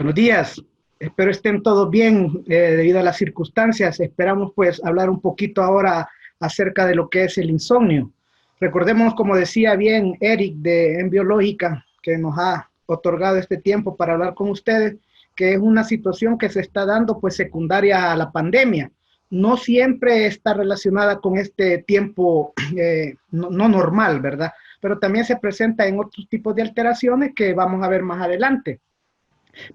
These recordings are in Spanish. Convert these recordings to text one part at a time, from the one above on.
Buenos días, espero estén todos bien debido a las circunstancias. Esperamos pues hablar un poquito ahora acerca de lo que es el insomnio. Recordemos, como decía bien Eric de Enbiológica, que nos ha otorgado este tiempo para hablar con ustedes, que es una situación que se está dando pues secundaria a la pandemia. No siempre está relacionada con este tiempo no normal, ¿verdad? Pero también se presenta en otros tipos de alteraciones que vamos a ver más adelante,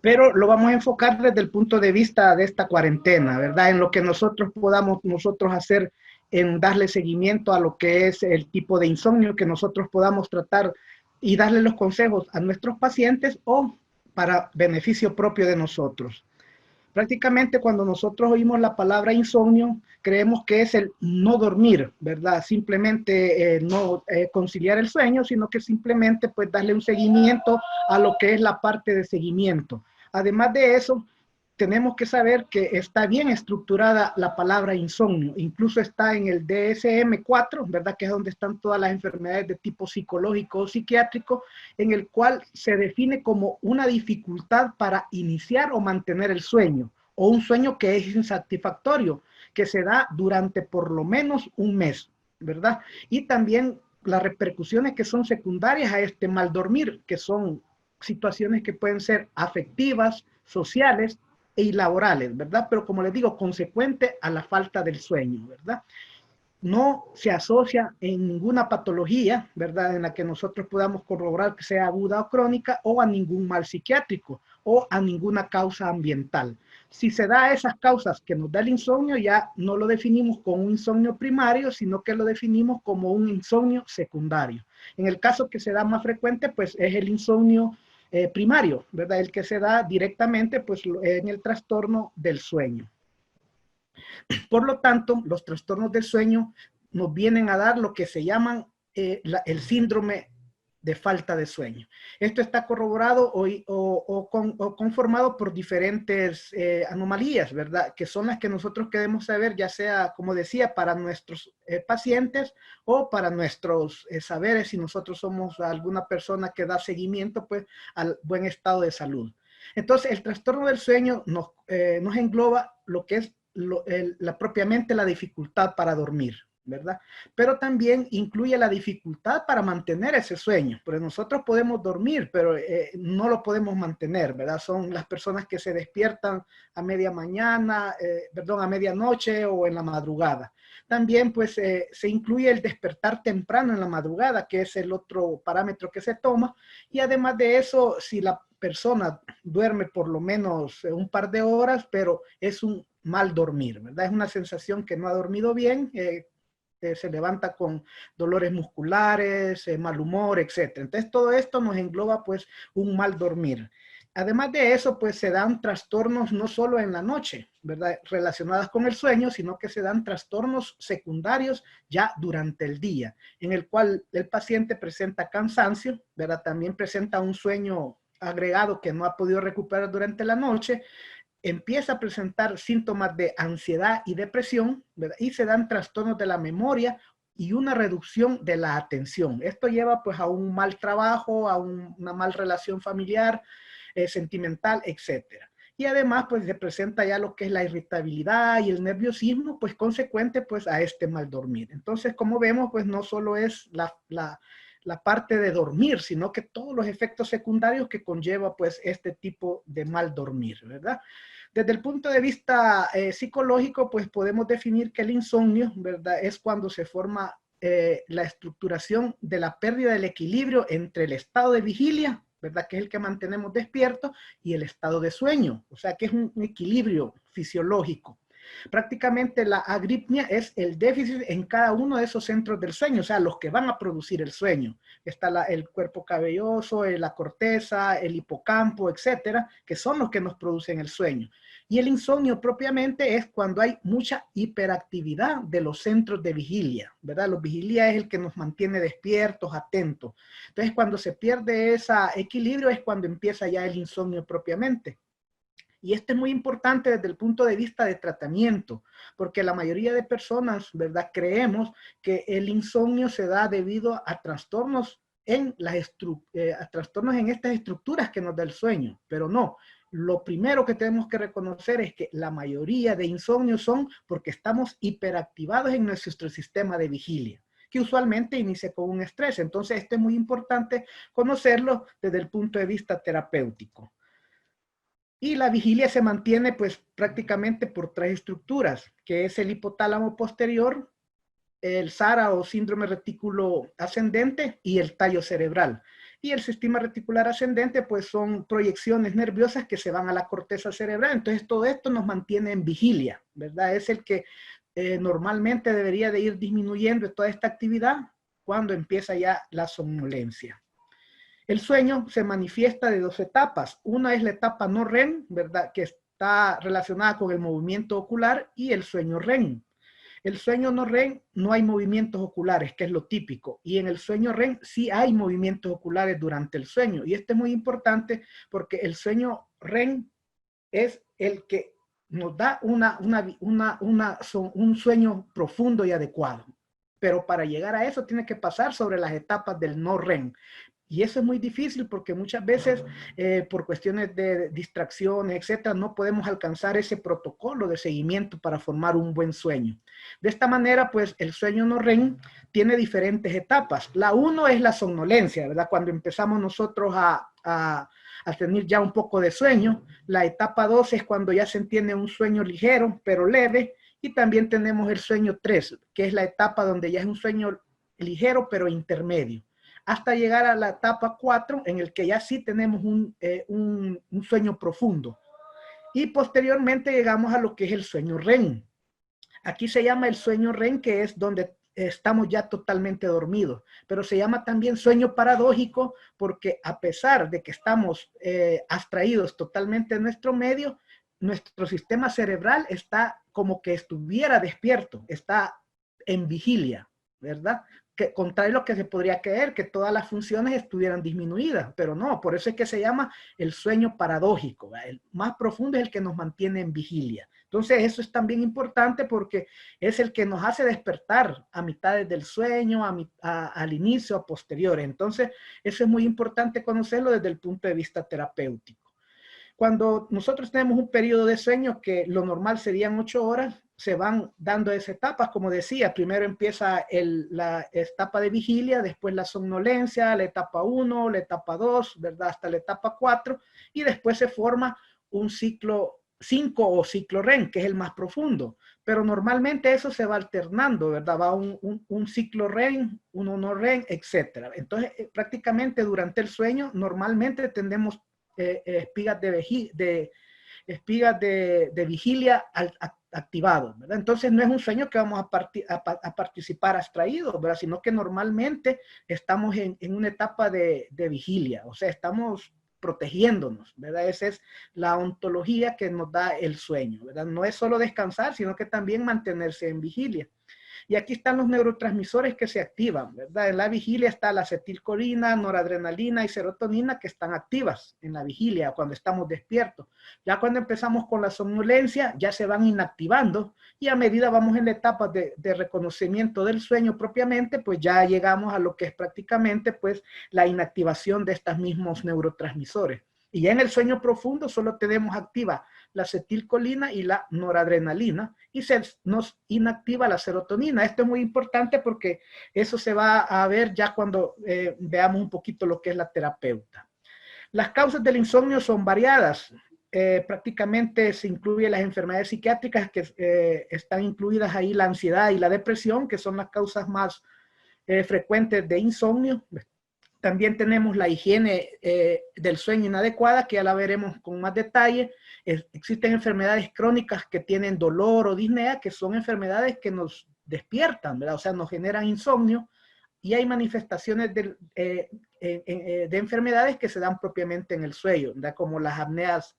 pero lo vamos a enfocar desde el punto de vista de esta cuarentena, ¿verdad? En lo que nosotros podamos nosotros hacer en darle seguimiento a lo que es el tipo de insomnio que nosotros podamos tratar y darle los consejos a nuestros pacientes o para beneficio propio de nosotros. Prácticamente cuando nosotros oímos la palabra insomnio, creemos que es el no dormir, ¿verdad? Simplemente no conciliar el sueño, sino que simplemente pues darle un seguimiento a lo que es la parte de seguimiento. Además de eso, tenemos que saber que está bien estructurada la palabra insomnio, incluso está en el DSM-4, ¿verdad? Que es donde están todas las enfermedades de tipo psicológico o psiquiátrico, en el cual se define como una dificultad para iniciar o mantener el sueño, o un sueño que es insatisfactorio, que se da durante por lo menos un mes, ¿verdad? Y también las repercusiones que son secundarias a este mal dormir, que son situaciones que pueden ser afectivas, sociales y laborales, ¿verdad? Pero como les digo, consecuente a la falta del sueño, ¿verdad? No se asocia en ninguna patología, ¿verdad? En la que nosotros podamos corroborar que sea aguda o crónica, o a ningún mal psiquiátrico o a ninguna causa ambiental. Si se da a esas causas que nos da el insomnio, ya no lo definimos como un insomnio primario, sino que lo definimos como un insomnio secundario. En el caso que se da más frecuente, pues es el insomnio primario, ¿verdad? El que se da directamente pues en el trastorno del sueño. Por lo tanto, los trastornos del sueño nos vienen a dar lo que se llaman el síndrome de falta de sueño. Esto está corroborado o conformado por diferentes anomalías, ¿verdad? Que son las que nosotros queremos saber, ya sea, como decía, para nuestros pacientes o para nuestros saberes, si nosotros somos alguna persona que da seguimiento, pues, al buen estado de salud. Entonces, el trastorno del sueño nos engloba lo que es propiamente la dificultad para dormir, ¿verdad? Pero también incluye la dificultad para mantener ese sueño, porque nosotros podemos dormir, pero no lo podemos mantener, ¿verdad? Son las personas que se despiertan a media mañana, a medianoche o en la madrugada. También pues se incluye el despertar temprano en la madrugada, que es el otro parámetro que se toma, y además de eso, si la persona duerme por lo menos un par de horas, pero es un mal dormir, ¿verdad? Es una sensación que no ha dormido bien, se levanta con dolores musculares, mal humor, etc. Entonces todo esto nos engloba pues un mal dormir. Además de eso, pues se dan trastornos no solo en la noche, ¿verdad? Relacionadas con el sueño, sino que se dan trastornos secundarios ya durante el día, en el cual el paciente presenta cansancio, ¿verdad? También presenta un sueño agregado que no ha podido recuperar durante la noche, empieza a presentar síntomas de ansiedad y depresión, ¿verdad? Y se dan trastornos de la memoria y una reducción de la atención. Esto lleva pues a un mal trabajo, a una mal relación familiar, sentimental, etcétera. Y además pues se presenta ya lo que es la irritabilidad y el nerviosismo, pues consecuente pues a este mal dormir. Entonces, como vemos, pues no solo es la parte de dormir, sino que todos los efectos secundarios que conlleva pues este tipo de mal dormir, ¿verdad? Desde el punto de vista psicológico, pues podemos definir que el insomnio, ¿verdad? Es cuando se forma la estructuración de la pérdida del equilibrio entre el estado de vigilia, ¿verdad? Que es el que mantenemos despierto, y el estado de sueño, o sea que es un equilibrio fisiológico. Prácticamente la agripnia es el déficit en cada uno de esos centros del sueño, o sea, los que van a producir el sueño. Está el cuerpo cabelloso, la corteza, el hipocampo, etcétera, que son los que nos producen el sueño. Y el insomnio propiamente es cuando hay mucha hiperactividad de los centros de vigilia, ¿verdad? Los vigilia es el que nos mantiene despiertos, atentos. Entonces, cuando se pierde ese equilibrio es cuando empieza ya el insomnio propiamente. Y esto es muy importante desde el punto de vista de tratamiento, porque la mayoría de personas, ¿verdad? Creemos que el insomnio se da debido a trastornos en estas estructuras que nos da el sueño, pero no. lo primero que tenemos que reconocer es que la mayoría de insomnios son porque estamos hiperactivados en nuestro sistema de vigilia, que usualmente inicia con un estrés. Entonces, esto es muy importante conocerlo desde el punto de vista terapéutico. Y la vigilia se mantiene pues prácticamente por tres estructuras, que es el hipotálamo posterior, el SARA o síndrome retículo ascendente y el tallo cerebral. Y el sistema reticular ascendente pues son proyecciones nerviosas que se van a la corteza cerebral. Entonces todo esto nos mantiene en vigilia, ¿verdad? Es el que normalmente debería de ir disminuyendo toda esta actividad cuando empieza ya la somnolencia. El sueño se manifiesta de dos etapas. Una es la etapa no REM, ¿verdad? Que está relacionada con el movimiento ocular, y el sueño REM. El sueño no REM no hay movimientos oculares, que es lo típico. Y en el sueño REM sí hay movimientos oculares durante el sueño. Y esto es muy importante porque el sueño REM es el que nos da un sueño profundo y adecuado. Pero para llegar a eso tiene que pasar sobre las etapas del no REM. Y eso es muy difícil porque muchas veces por cuestiones de distracciones, etcétera, no podemos alcanzar ese protocolo de seguimiento para formar un buen sueño. De esta manera, pues el sueño no REM tiene diferentes etapas. La uno es la somnolencia, ¿verdad? Cuando empezamos nosotros a tener ya un poco de sueño. La etapa 2 es cuando ya se entiende un sueño ligero, pero leve. Y también tenemos el sueño 3, que es la etapa donde ya es un sueño ligero, pero intermedio, hasta llegar a la etapa 4, en el que ya sí tenemos un sueño profundo. Y posteriormente llegamos a lo que es el sueño REM. Aquí se llama el sueño REM, que es donde estamos ya totalmente dormidos, pero se llama también sueño paradójico porque a pesar de que estamos abstraídos totalmente en nuestro medio, nuestro sistema cerebral está como que estuviera despierto, está en vigilia, ¿verdad? Que contrario a lo que se podría creer, que todas las funciones estuvieran disminuidas, pero no, por eso es que se llama el sueño paradójico, ¿verdad? El más profundo es el que nos mantiene en vigilia. Entonces eso es también importante porque es el que nos hace despertar a mitad del sueño, al inicio, a posterior. Entonces eso es muy importante conocerlo desde el punto de vista terapéutico. Cuando nosotros tenemos un periodo de sueño que lo normal serían 8 horas, se van dando esas etapas, como decía, primero empieza la etapa de vigilia, después la somnolencia, la etapa 1, la etapa 2, ¿verdad? Hasta la etapa 4, y después se forma un ciclo 5 o ciclo REM, que es el más profundo. Pero normalmente eso se va alternando, ¿verdad? Va un ciclo REM, uno no REM, etc. Entonces, prácticamente durante el sueño, normalmente tendemos espigas de vigilia activados, ¿verdad? Entonces no es un sueño que vamos a participar abstraídos, ¿verdad? Sino que normalmente estamos en una etapa de vigilia, o sea, estamos protegiéndonos, ¿verdad? Esa es la ontología que nos da el sueño, ¿verdad? No es solo descansar, sino que también mantenerse en vigilia. Y aquí están los neurotransmisores que se activan, ¿verdad? En la vigilia está la acetilcolina, noradrenalina y serotonina que están activas en la vigilia cuando estamos despiertos. Ya cuando empezamos con la somnolencia ya se van inactivando y a medida vamos en la etapa de reconocimiento del sueño propiamente, pues ya llegamos a lo que es prácticamente pues la inactivación de estos mismos neurotransmisores. Y ya en el sueño profundo solo tenemos activa la acetilcolina y la noradrenalina y se nos inactiva la serotonina. Esto es muy importante porque eso se va a ver ya cuando veamos un poquito lo que es la terapeuta. Las causas del insomnio son variadas. Prácticamente se incluyen las enfermedades psiquiátricas que están incluidas ahí, la ansiedad y la depresión, que son las causas más frecuentes de insomnio. También tenemos la higiene del sueño inadecuada, que ya la veremos con más detalle. Existen enfermedades crónicas que tienen dolor o disnea, que son enfermedades que nos despiertan, ¿verdad? O sea, nos generan insomnio. Y hay manifestaciones de enfermedades que se dan propiamente en el sueño, ¿verdad? Como las apneas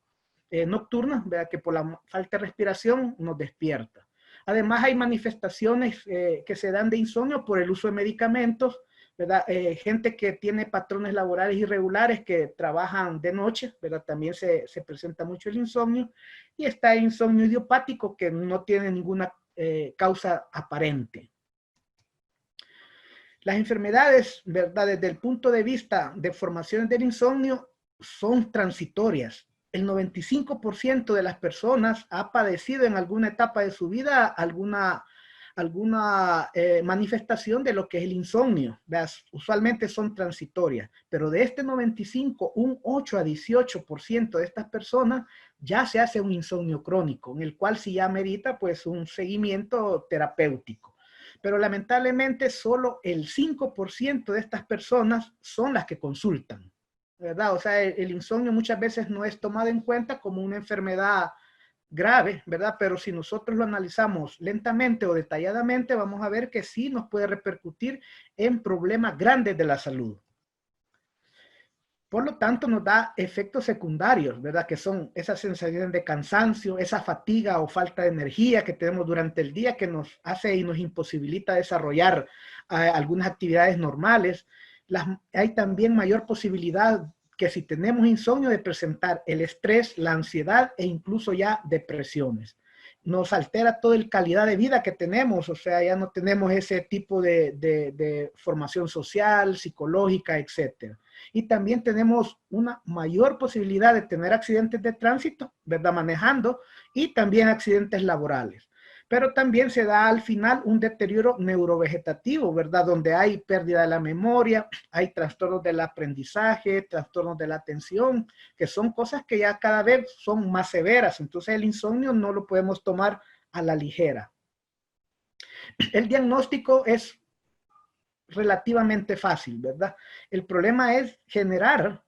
nocturnas, ¿verdad? Que por la falta de respiración nos despierta. Además, hay manifestaciones que se dan de insomnio por el uso de medicamentos, ¿verdad? Gente que tiene patrones laborales irregulares, que trabajan de noche, ¿verdad? También se presenta mucho el insomnio. Y está el insomnio idiopático, que no tiene ninguna causa aparente. Las enfermedades, ¿verdad? Desde el punto de vista de formaciones del insomnio, son transitorias. el 95% de las personas ha padecido en alguna etapa de su vida alguna manifestación de lo que es el insomnio. ¿Veas? Usualmente son transitorias, pero de este 95, un 8 a 18% de estas personas ya se hace un insomnio crónico, en el cual sí ya merita pues un seguimiento terapéutico. Pero lamentablemente solo el 5% de estas personas son las que consultan, ¿verdad? O sea, el insomnio muchas veces no es tomado en cuenta como una enfermedad grave, ¿verdad? Pero si nosotros lo analizamos lentamente o detalladamente, vamos a ver que sí nos puede repercutir en problemas grandes de la salud. Por lo tanto, nos da efectos secundarios, ¿verdad? Que son esas sensaciones de cansancio, esa fatiga o falta de energía que tenemos durante el día que nos hace y nos imposibilita desarrollar algunas actividades normales. Hay también mayor posibilidad que si tenemos insomnio de presentar el estrés, la ansiedad e incluso ya depresiones. Nos altera toda la calidad de vida que tenemos, o sea, ya no tenemos ese tipo de formación social, psicológica, etcétera. Y también tenemos una mayor posibilidad de tener accidentes de tránsito, ¿verdad? Manejando, y también accidentes laborales. Pero también se da al final un deterioro neurovegetativo, ¿verdad? Donde hay pérdida de la memoria, hay trastornos del aprendizaje, trastornos de la atención, que son cosas que ya cada vez son más severas. Entonces el insomnio no lo podemos tomar a la ligera. El diagnóstico es relativamente fácil, ¿verdad? El problema es generar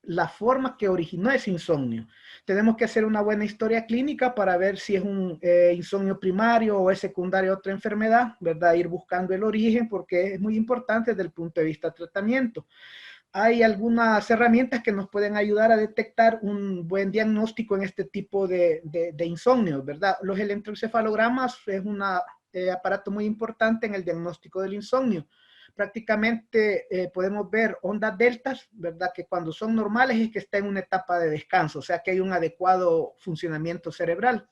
la forma que originó ese insomnio. Tenemos que hacer una buena historia clínica para ver si es un insomnio primario o es secundario a otra enfermedad, ¿verdad? Ir buscando el origen porque es muy importante desde el punto de vista de tratamiento. Hay algunas herramientas que nos pueden ayudar a detectar un buen diagnóstico en este tipo de insomnio, ¿verdad? Los electroencefalogramas es un aparato muy importante en el diagnóstico del insomnio. Prácticamente podemos ver ondas deltas, ¿verdad? Que cuando son normales es que está en una etapa de descanso, o sea que hay un adecuado funcionamiento cerebral.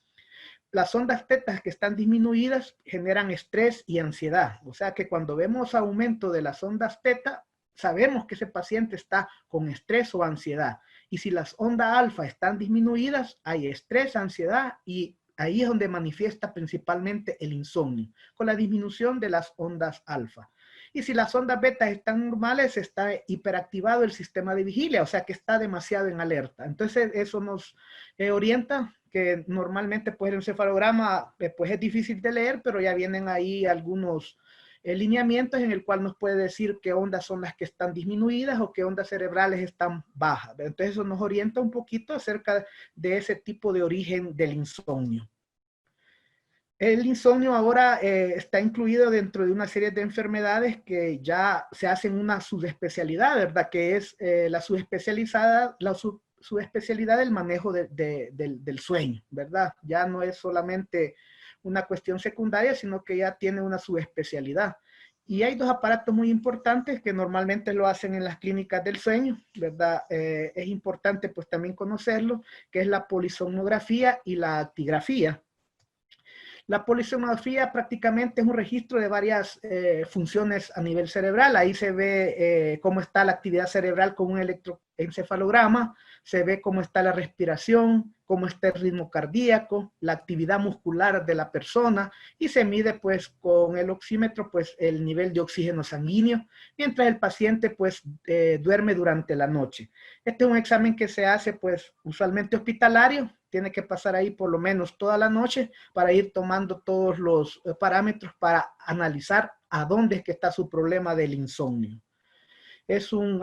Las ondas tetas que están disminuidas generan estrés y ansiedad, o sea que cuando vemos aumento de las ondas teta, sabemos que ese paciente está con estrés o ansiedad. Y si las ondas alfa están disminuidas, hay estrés, ansiedad y ahí es donde manifiesta principalmente el insomnio, con la disminución de las ondas alfa. Y si las ondas beta están normales, está hiperactivado el sistema de vigilia, o sea que está demasiado en alerta. Entonces eso nos orienta que normalmente pues el encefalograma pues es difícil de leer, pero ya vienen ahí algunos lineamientos en el cual nos puede decir qué ondas son las que están disminuidas o qué ondas cerebrales están bajas. Entonces eso nos orienta un poquito acerca de ese tipo de origen del insomnio. El insomnio ahora está incluido dentro de una serie de enfermedades que ya se hacen una subespecialidad, ¿verdad? Que es la subespecialidad del manejo del sueño, ¿verdad? Ya no es solamente una cuestión secundaria, sino que ya tiene una subespecialidad. Y hay dos aparatos muy importantes que normalmente lo hacen en las clínicas del sueño, ¿verdad? Es importante pues también conocerlo, que es la polisomnografía y la actigrafía. La polisomnografía prácticamente es un registro de varias funciones a nivel cerebral. Ahí se ve cómo está la actividad cerebral con un electroencefalograma, se ve cómo está la respiración, cómo está el ritmo cardíaco, la actividad muscular de la persona y se mide pues con el oxímetro pues el nivel de oxígeno sanguíneo mientras el paciente pues duerme durante la noche. Este es un examen que se hace pues usualmente hospitalario, tiene que pasar ahí por lo menos toda la noche para ir tomando todos los parámetros para analizar a dónde es que está su problema del insomnio. Es un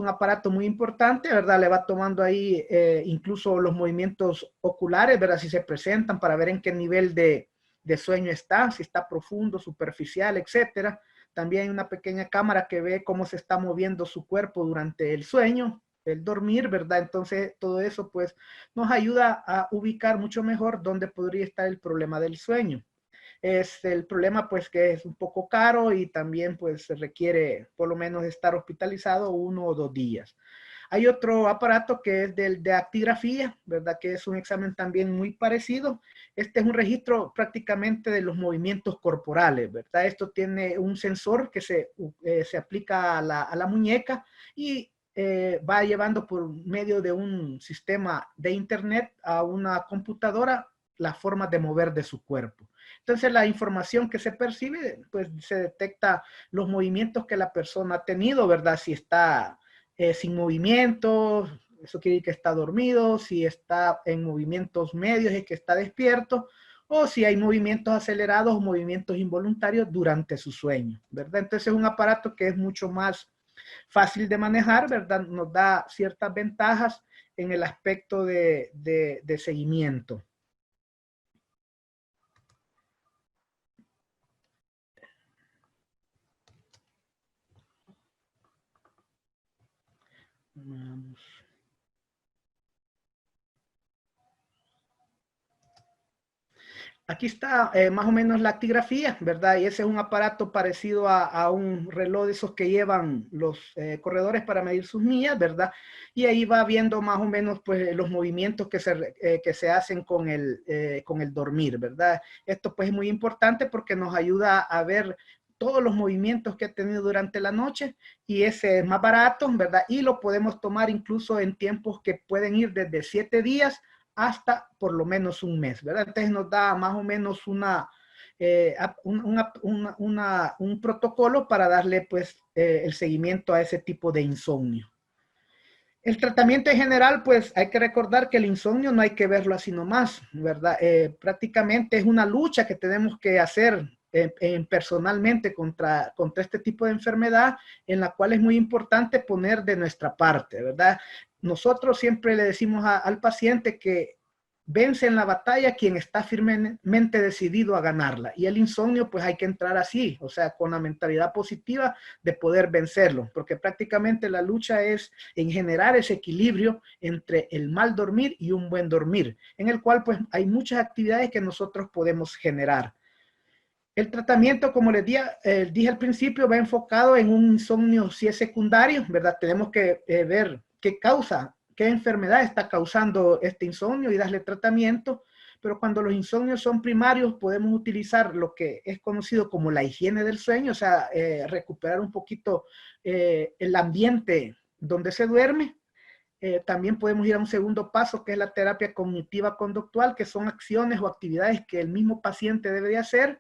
aparato muy importante, ¿verdad? Le va tomando ahí incluso los movimientos oculares, ¿verdad? Si se presentan para ver en qué nivel de sueño está, si está profundo, superficial, etcétera. También hay una pequeña cámara que ve cómo se está moviendo su cuerpo durante el sueño, el dormir, ¿verdad? Entonces todo eso pues nos ayuda a ubicar mucho mejor dónde podría estar el problema del sueño. Es el problema pues que es un poco caro y también pues se requiere por lo menos estar hospitalizado 1 o 2 días. Hay otro aparato que es de actigrafía, ¿verdad? Que es un examen también muy parecido. Este es un registro prácticamente de los movimientos corporales, ¿verdad? Esto tiene un sensor que se aplica a la muñeca y va llevando por medio de un sistema de internet a una computadora la forma de mover de su cuerpo. Entonces la información que se percibe, pues se detecta los movimientos que la persona ha tenido, ¿verdad? Si está sin movimiento, eso quiere decir que está dormido; si está en movimientos medios, es que está despierto; o si hay movimientos acelerados o movimientos involuntarios durante su sueño, ¿verdad? Entonces es un aparato que es mucho más fácil de manejar, ¿verdad? Nos da ciertas ventajas en el aspecto de seguimiento. Vamos. Aquí está más o menos la actigrafía, ¿verdad? Y ese es un aparato parecido a un reloj de esos que llevan los corredores para medir sus millas, ¿verdad? Y ahí va viendo más o menos pues los movimientos que se hacen con el dormir, ¿verdad? Esto pues es muy importante porque nos ayuda a ver todos los movimientos que ha tenido durante la noche, y ese es más barato, ¿verdad? Y lo podemos tomar incluso en tiempos que pueden ir desde 7 días hasta por lo menos un mes, ¿verdad? Entonces nos da más o menos un protocolo para darle pues el seguimiento a ese tipo de insomnio. El tratamiento en general, pues hay que recordar que el insomnio no hay que verlo así nomás, ¿verdad? Prácticamente es una lucha que tenemos que hacer personalmente contra este tipo de enfermedad, en la cual es muy importante poner de nuestra parte, ¿verdad? Nosotros siempre le decimos al paciente que vence en la batalla quien está firmemente decidido a ganarla. Y el insomnio, pues hay que entrar así, o sea, con la mentalidad positiva de poder vencerlo, porque prácticamente la lucha es en generar ese equilibrio entre el mal dormir y un buen dormir, en el cual pues hay muchas actividades que nosotros podemos generar. El tratamiento, como les dije al principio, va enfocado en un insomnio si es secundario, ¿verdad? Tenemos que ver qué causa, qué enfermedad está causando este insomnio y darle tratamiento. Pero cuando los insomnios son primarios, podemos utilizar lo que es conocido como la higiene del sueño, o sea, recuperar un poquito el ambiente donde se duerme. También podemos ir a un segundo paso, que es la terapia cognitiva conductual, que son acciones o actividades que el mismo paciente debe de hacer,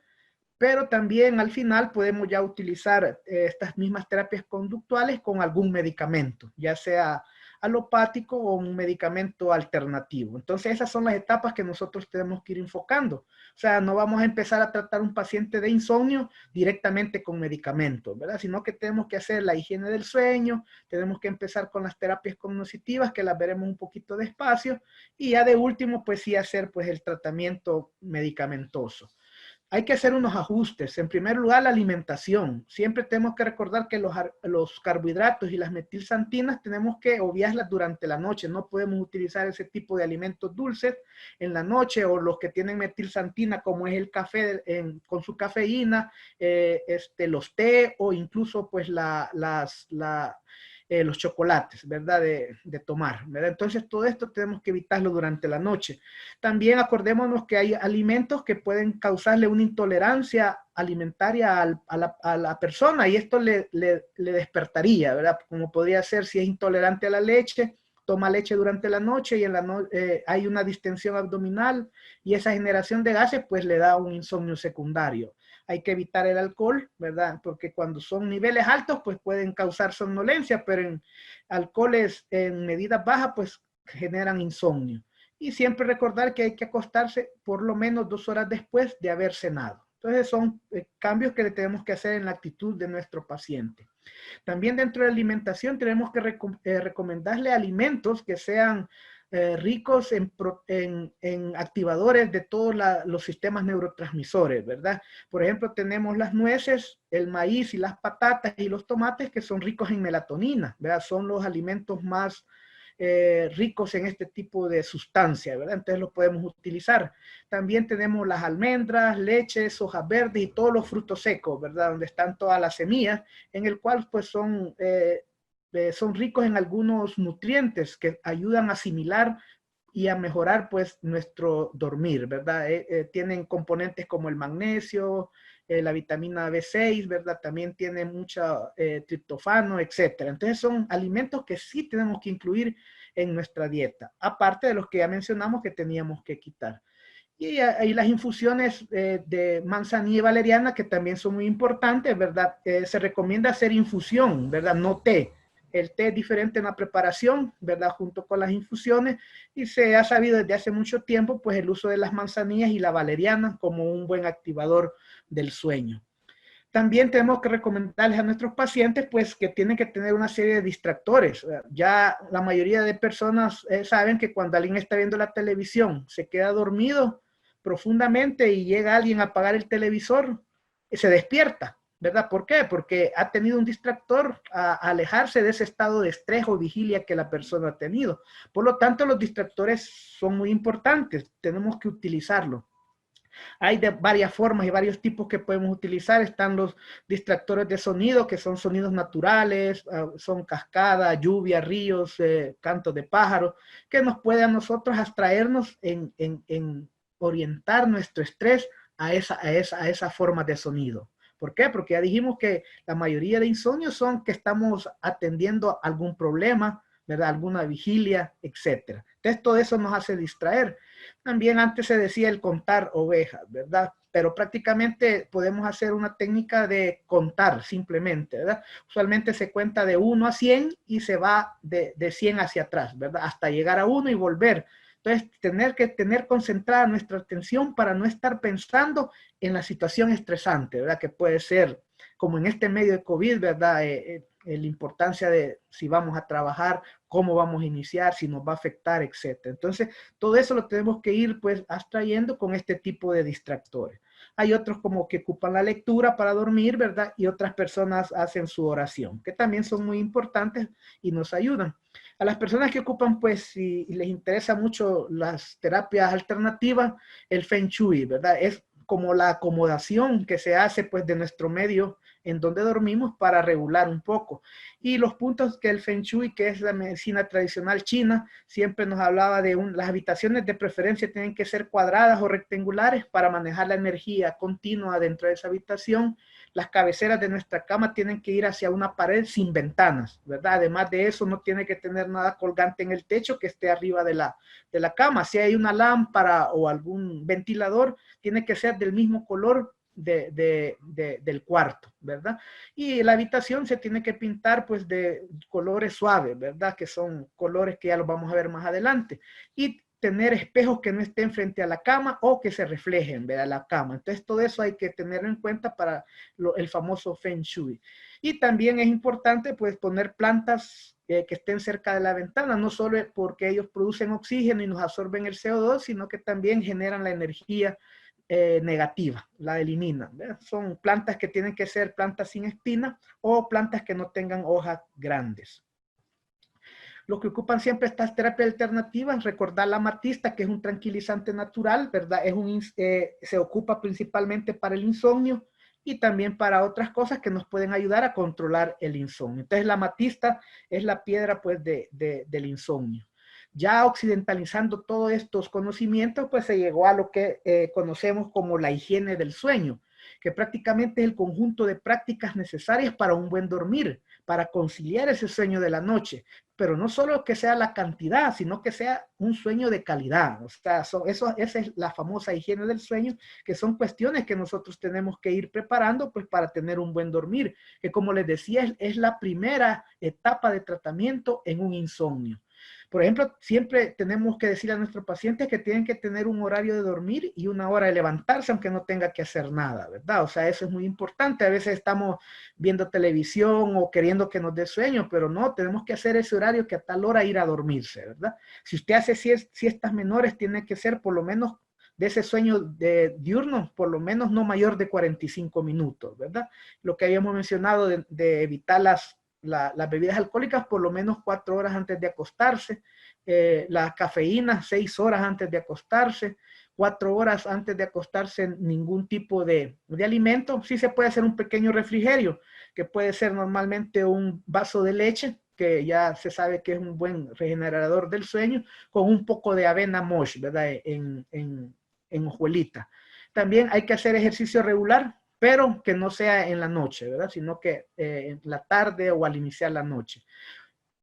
pero también al final podemos ya utilizar estas mismas terapias conductuales con algún medicamento, ya sea alopático o un medicamento alternativo. Entonces esas son las etapas que nosotros tenemos que ir enfocando. O sea, no vamos a empezar a tratar un paciente de insomnio directamente con medicamentos, ¿verdad? Sino que tenemos que hacer la higiene del sueño, tenemos que empezar con las terapias cognitivas, que las veremos un poquito despacio, y ya de último, pues sí hacer pues el tratamiento medicamentoso. Hay que hacer unos ajustes. En primer lugar, la alimentación. Siempre tenemos que recordar que los carbohidratos y las metilsantinas tenemos que obviarlas durante la noche. No podemos utilizar ese tipo de alimentos dulces en la noche, o los que tienen metilsantina, como es el café con su cafeína, los té, o incluso pues los chocolates, ¿verdad? De tomar, ¿verdad? Entonces todo esto tenemos que evitarlo durante la noche. También acordémonos que hay alimentos que pueden causarle una intolerancia alimentaria a la persona, y esto le despertaría, ¿verdad? Como podría ser si es intolerante a la leche, toma leche durante la noche y hay una distensión abdominal, y esa generación de gases pues le da un insomnio secundario. Hay que evitar el alcohol, ¿verdad? Porque cuando son niveles altos pues pueden causar somnolencia, pero en alcoholes en medidas bajas pues generan insomnio. Y siempre recordar que hay que acostarse por lo menos 2 horas después de haber cenado. Entonces son cambios que tenemos que hacer en la actitud de nuestro paciente. También dentro de la alimentación tenemos que recomendarle alimentos que sean ricos en activadores de todos los sistemas neurotransmisores, ¿verdad? Por ejemplo, tenemos las nueces, el maíz y las patatas y los tomates, que son ricos en melatonina, ¿verdad? Son los alimentos más ricos en este tipo de sustancia, ¿verdad? Entonces los podemos utilizar. También tenemos las almendras, leches, hojas verdes y todos los frutos secos, ¿verdad? Donde están todas las semillas, en el cual pues son ricos en algunos nutrientes que ayudan a asimilar y a mejorar pues nuestro dormir, ¿verdad? Tienen componentes como el magnesio, la vitamina B6, ¿verdad? También tiene mucho triptofano, etcétera. Entonces son alimentos que sí tenemos que incluir en nuestra dieta, aparte de los que ya mencionamos que teníamos que quitar. Y ahí las infusiones de manzanilla y valeriana, que también son muy importantes, ¿verdad? Se recomienda hacer infusión, ¿verdad? No té. El té es diferente en la preparación, ¿verdad? Junto con las infusiones, y se ha sabido desde hace mucho tiempo, pues, el uso de las manzanillas y la valeriana como un buen activador del sueño. También tenemos que recomendarles a nuestros pacientes, pues, que tienen que tener una serie de distractores. Ya la mayoría de personas saben que cuando alguien está viendo la televisión, se queda dormido profundamente y llega alguien a apagar el televisor, se despierta, ¿verdad? ¿Por qué? Porque ha tenido un distractor a alejarse de ese estado de estrés o vigilia que la persona ha tenido. Por lo tanto, los distractores son muy importantes, tenemos que utilizarlos. Hay de varias formas y varios tipos que podemos utilizar. Están los distractores de sonido, que son sonidos naturales, son cascadas, lluvia, ríos, cantos de pájaros, que nos puede a nosotros abstraernos en orientar nuestro estrés a esa forma de sonido. ¿Por qué? Porque ya dijimos que la mayoría de insomnios son que estamos atendiendo algún problema, ¿verdad? Alguna vigilia, etcétera. Entonces, todo eso nos hace distraer. También antes se decía el contar ovejas, ¿verdad? Pero prácticamente podemos hacer una técnica de contar simplemente, ¿verdad? Usualmente se cuenta de 1 a 100 y se va de 100 hacia atrás, ¿verdad? Hasta llegar a 1 y volver. Entonces, tener que tener concentrada nuestra atención para no estar pensando en la situación estresante, ¿verdad? Que puede ser, como en este medio de COVID, ¿verdad? La importancia de si vamos a trabajar, cómo vamos a iniciar, si nos va a afectar, etcétera. Entonces, todo eso lo tenemos que ir pues abstrayendo con este tipo de distractores. Hay otros como que ocupan la lectura para dormir, ¿verdad? Y otras personas hacen su oración, que también son muy importantes y nos ayudan. A las personas que ocupan, pues, si les interesa mucho las terapias alternativas, el Feng Shui, ¿verdad? Es como la acomodación que se hace, pues, de nuestro medio en donde dormimos para regular un poco. Y los puntos que el Feng Shui, que es la medicina tradicional china, siempre nos hablaba de las habitaciones de preferencia tienen que ser cuadradas o rectangulares para manejar la energía continua dentro de esa habitación. Las cabeceras de nuestra cama tienen que ir hacia una pared sin ventanas, ¿verdad? Además de eso, no tiene que tener nada colgante en el techo que esté arriba de la cama. Si hay una lámpara o algún ventilador, tiene que ser del mismo color del cuarto, ¿verdad? Y la habitación se tiene que pintar pues de colores suaves, ¿verdad? Que son colores que ya los vamos a ver más adelante. Y tener espejos que no estén frente a la cama o que se reflejen, ¿verdad? La cama. Entonces todo eso hay que tenerlo en cuenta para el famoso Feng Shui. Y también es importante pues poner plantas que estén cerca de la ventana, no solo porque ellos producen oxígeno y nos absorben el CO2, sino que también generan la energía negativa, la eliminan. ¿Verdad? Son plantas que tienen que ser plantas sin espina o plantas que no tengan hojas grandes. Los que ocupan siempre estas terapias alternativas, recordar la amatista, que es un tranquilizante natural, ¿verdad? Se ocupa principalmente para el insomnio y también para otras cosas que nos pueden ayudar a controlar el insomnio. Entonces la amatista es la piedra pues del insomnio. Ya occidentalizando todos estos conocimientos, pues se llegó a lo que conocemos como la higiene del sueño, que prácticamente es el conjunto de prácticas necesarias para un buen dormir, para conciliar ese sueño de la noche, pero no solo que sea la cantidad, sino que sea un sueño de calidad. O sea, esa es la famosa higiene del sueño, que son cuestiones que nosotros tenemos que ir preparando pues para tener un buen dormir, que como les decía es la primera etapa de tratamiento en un insomnio. Por ejemplo, siempre tenemos que decir a nuestros pacientes que tienen que tener un horario de dormir y una hora de levantarse, aunque no tenga que hacer nada, ¿verdad? O sea, eso es muy importante. A veces estamos viendo televisión o queriendo que nos dé sueño, pero no, tenemos que hacer ese horario que a tal hora ir a dormirse, ¿verdad? Si usted hace siestas menores, tiene que ser por lo menos de ese sueño diurno, por lo menos no mayor de 45 minutos, ¿verdad? Lo que habíamos mencionado de evitar las bebidas alcohólicas por lo menos 4 horas antes de acostarse, la cafeína 6 horas antes de acostarse, 4 horas antes de acostarse ningún tipo de alimento. Sí se puede hacer un pequeño refrigerio, que puede ser normalmente un vaso de leche, que ya se sabe que es un buen regenerador del sueño, con un poco de avena mosh, ¿verdad? En hojuelita. También hay que hacer ejercicio regular, pero que no sea en la noche, ¿verdad? Sino que en la tarde o al iniciar la noche.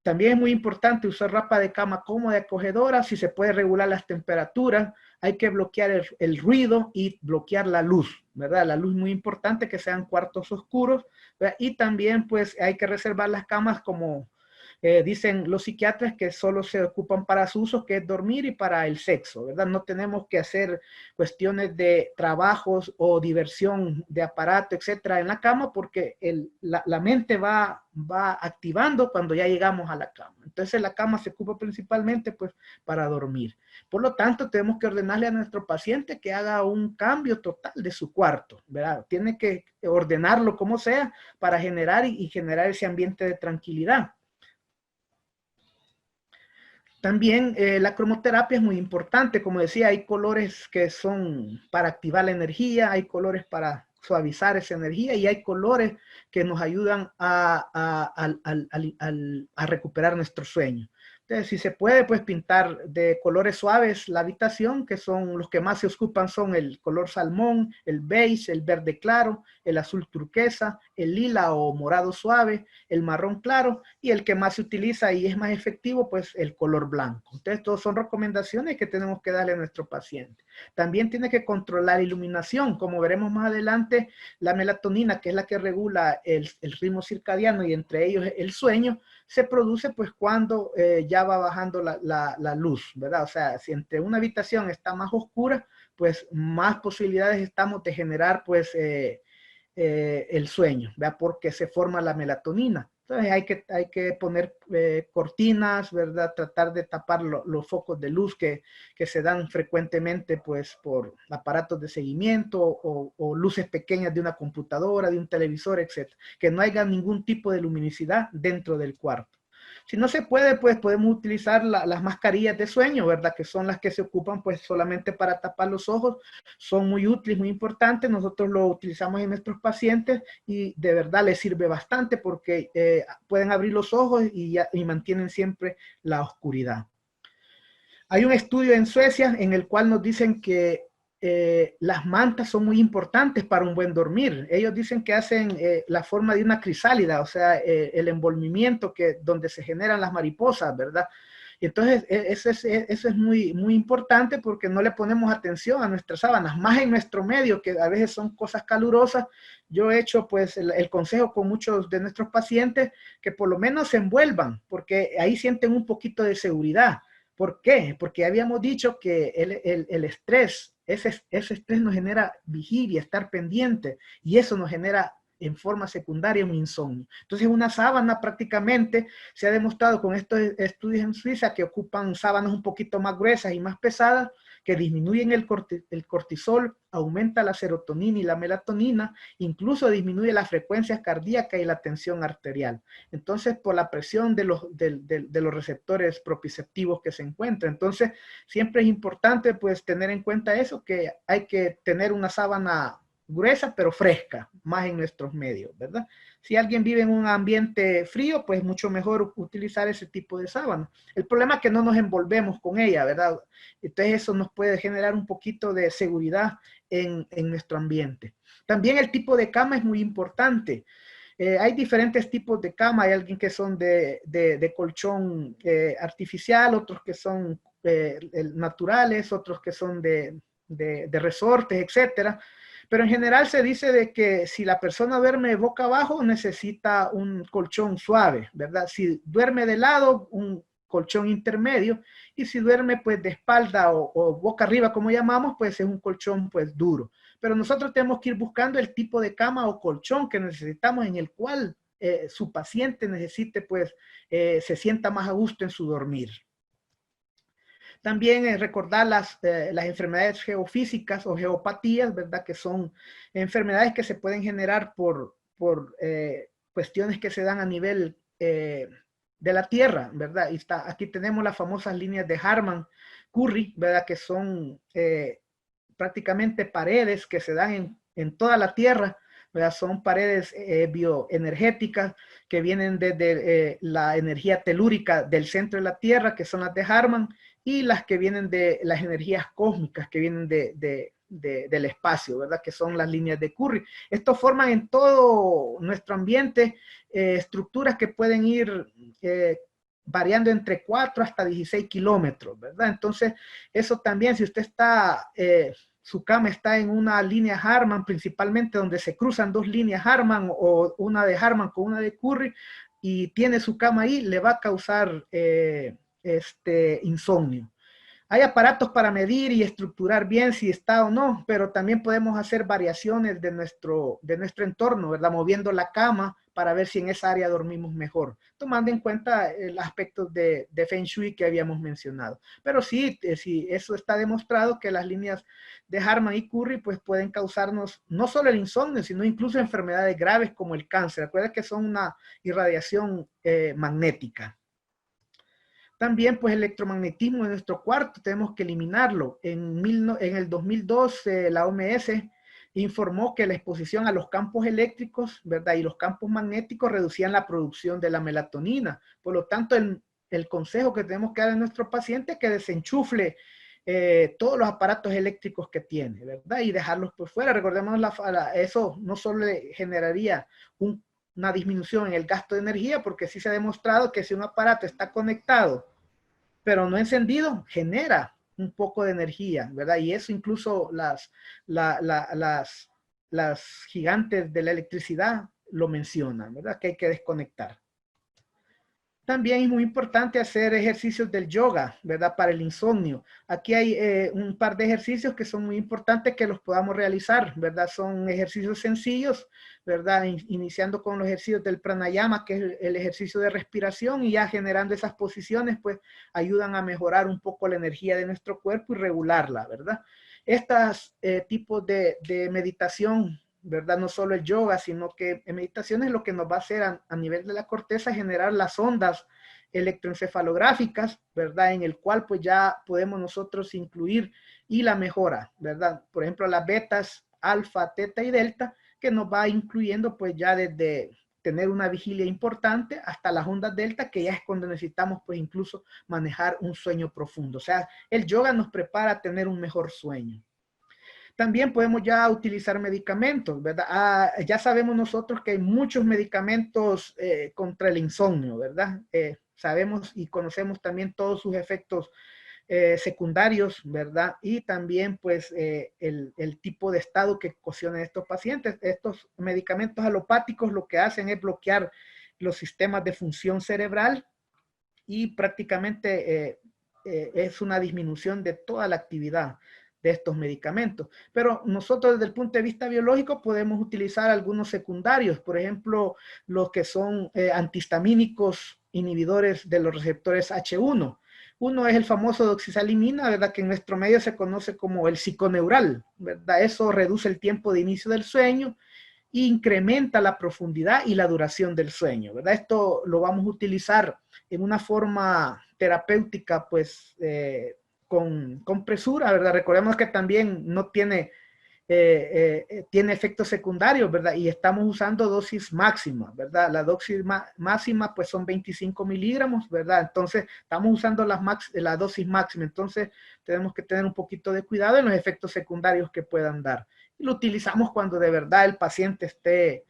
También es muy importante usar ropa de cama cómoda y acogedora. Si se puede regular las temperaturas, hay que bloquear el ruido y bloquear la luz, ¿verdad? La luz es muy importante, que sean cuartos oscuros, ¿verdad? Y también pues hay que reservar las camas como dicen los psiquiatras, que solo se ocupan para su uso, que es dormir y para el sexo, ¿verdad? No tenemos que hacer cuestiones de trabajos o diversión de aparato, etcétera, en la cama, porque la mente va activando cuando ya llegamos a la cama. Entonces la cama se ocupa principalmente pues para dormir. Por lo tanto, tenemos que ordenarle a nuestro paciente que haga un cambio total de su cuarto, ¿verdad? Tiene que ordenarlo como sea para generar y generar ese ambiente de tranquilidad. También la cromoterapia es muy importante. Como decía, hay colores que son para activar la energía, hay colores para suavizar esa energía y hay colores que nos ayudan a recuperar nuestro sueño. Entonces, si se puede, pues pintar de colores suaves la habitación, que son los que más se ocupan, son el color salmón, el beige, el verde claro, el azul turquesa, el lila o morado suave, el marrón claro, y el que más se utiliza y es más efectivo, pues el color blanco. Entonces, todas son recomendaciones que tenemos que darle a nuestro paciente. También tiene que controlar iluminación. Como veremos más adelante, la melatonina, que es la que regula el ritmo circadiano y entre ellos el sueño, se produce pues cuando ya va bajando la luz, ¿verdad? O sea, si entre una habitación está más oscura, pues más posibilidades estamos de generar pues el sueño, ¿verdad? Porque se forma la melatonina. Entonces hay que poner cortinas, ¿verdad? Tratar de tapar los focos de luz que se dan frecuentemente pues por aparatos de seguimiento o luces pequeñas de una computadora, de un televisor, etc. Que no haya ningún tipo de luminosidad dentro del cuarto. Si no se puede, pues podemos utilizar las mascarillas de sueño, ¿verdad? Que son las que se ocupan pues solamente para tapar los ojos. Son muy útiles, muy importantes. Nosotros lo utilizamos en nuestros pacientes y de verdad les sirve bastante porque pueden abrir los ojos y mantienen siempre la oscuridad. Hay un estudio en Suecia en el cual nos dicen que las mantas son muy importantes para un buen dormir. Ellos dicen que hacen la forma de una crisálida, o sea, el envolvimiento donde se generan las mariposas, ¿verdad? Entonces, eso es muy, muy importante porque no le ponemos atención a nuestras sábanas, más en nuestro medio, que a veces son cosas calurosas. Yo he hecho pues el consejo con muchos de nuestros pacientes que por lo menos se envuelvan, porque ahí sienten un poquito de seguridad. ¿Por qué? Porque habíamos dicho que el estrés, ese estrés nos genera vigilia, estar pendiente, y eso nos genera en forma secundaria un insomnio. Entonces una sábana prácticamente se ha demostrado con estos estudios en Suiza que ocupan sábanas un poquito más gruesas y más pesadas, que disminuyen el cortisol, aumenta la serotonina y la melatonina, incluso disminuye las frecuencias cardíacas y la tensión arterial. Entonces, por la presión de los receptores proprioceptivos que se encuentran. Entonces, siempre es importante pues tener en cuenta eso, que hay que tener una sábana gruesa pero fresca, más en nuestros medios, ¿verdad? Si alguien vive en un ambiente frío, pues mucho mejor utilizar ese tipo de sábana. El problema es que no nos envolvemos con ella, ¿verdad? Entonces eso nos puede generar un poquito de seguridad en nuestro ambiente. También el tipo de cama es muy importante. Hay diferentes tipos de cama. Hay alguien que son de colchón artificial, otros que son naturales, otros que son de resortes, etcétera. Pero en general se dice de que si la persona duerme boca abajo, necesita un colchón suave, ¿verdad? Si duerme de lado, un colchón intermedio, y si duerme pues de espalda o boca arriba, como llamamos, pues es un colchón pues duro. Pero nosotros tenemos que ir buscando el tipo de cama o colchón que necesitamos, en el cual su paciente necesite pues se sienta más a gusto en su dormir. También recordar las enfermedades geofísicas o geopatías, ¿verdad? Que son enfermedades que se pueden generar por cuestiones que se dan a nivel de la Tierra, ¿verdad? Y aquí tenemos las famosas líneas de Harman-Curry, ¿verdad? Que son prácticamente paredes que se dan en toda la Tierra, ¿verdad? Son paredes bioenergéticas que vienen desde la energía telúrica del centro de la Tierra, que son las de Harman, y las que vienen de las energías cósmicas, que vienen del espacio, ¿verdad? Que son las líneas de Curry. Estos forman en todo nuestro ambiente estructuras que pueden ir variando entre 4 hasta 16 kilómetros, ¿verdad? Entonces, eso también, si usted está, su cama está en una línea Harman, principalmente donde se cruzan dos líneas Harman o una de Harman con una de Curry, y tiene su cama ahí, le va a causar insomnio. Hay aparatos para medir y estructurar bien si está o no, pero también podemos hacer variaciones de nuestro entorno, ¿verdad? Moviendo la cama para ver si en esa área dormimos mejor, tomando en cuenta el aspecto de Feng Shui que habíamos mencionado. Pero sí, sí, eso está demostrado que las líneas de Harman y Curry pues pueden causarnos no solo el insomnio, sino incluso enfermedades graves como el cáncer. Recuerda que son una irradiación magnética. También, pues, el electromagnetismo en nuestro cuarto tenemos que eliminarlo. En el 2002, la OMS informó que la exposición a los campos eléctricos, ¿verdad? Y los campos magnéticos reducían la producción de la melatonina. Por lo tanto, el consejo que tenemos que dar a nuestro paciente es que desenchufle todos los aparatos eléctricos que tiene, ¿verdad? Y dejarlos por fuera. Recordemos, eso no solo le generaría una disminución en el gasto de energía, porque sí se ha demostrado que si un aparato está conectado, pero no encendido, genera un poco de energía, ¿verdad? Y eso incluso las gigantes de la electricidad lo mencionan, ¿verdad? Que hay que desconectar. También es muy importante hacer ejercicios del yoga, ¿verdad? Para el insomnio. Aquí hay un par de ejercicios que son muy importantes que los podamos realizar, ¿verdad? Son ejercicios sencillos, ¿verdad? Iniciando con los ejercicios del pranayama, que es el ejercicio de respiración, y ya generando esas posiciones, pues ayudan a mejorar un poco la energía de nuestro cuerpo y regularla, ¿verdad? Estos tipos de meditación, ¿verdad? No solo el yoga, sino que en meditación es lo que nos va a hacer a nivel de la corteza generar las ondas electroencefalográficas, ¿verdad? En el cual pues ya podemos nosotros incluir y la mejora, ¿verdad? Por ejemplo, las betas, alfa, teta y delta, que nos va incluyendo pues ya desde tener una vigilia importante hasta las ondas delta, que ya es cuando necesitamos pues incluso manejar un sueño profundo. O sea, el yoga nos prepara a tener un mejor sueño. También podemos ya utilizar medicamentos, ¿verdad? Ya sabemos nosotros que hay muchos medicamentos contra el insomnio, ¿verdad? Sabemos y conocemos también todos sus efectos secundarios, ¿verdad? Y también, pues, el tipo de estado que ocasionan estos pacientes. Estos medicamentos alopáticos lo que hacen es bloquear los sistemas de función cerebral y prácticamente es una disminución de toda la actividad de estos medicamentos. Pero nosotros desde el punto de vista biológico podemos utilizar algunos secundarios, por ejemplo, los que son antihistamínicos inhibidores de los receptores H1. Uno es el famoso doxazolamina, ¿verdad? Que en nuestro medio se conoce como el psiconeural, ¿verdad? Eso reduce el tiempo de inicio del sueño, incrementa la profundidad y la duración del sueño, ¿verdad? Esto lo vamos a utilizar en una forma terapéutica, pues, con presura, ¿verdad? Recordemos que también no tiene, tiene efectos secundarios, ¿verdad? Y estamos usando dosis máxima, ¿verdad? La dosis máxima, pues, son 25 miligramos, ¿verdad? Entonces, estamos usando la dosis máxima, entonces tenemos que tener un poquito de cuidado en los efectos secundarios que puedan dar. Y lo utilizamos cuando de verdad el paciente esté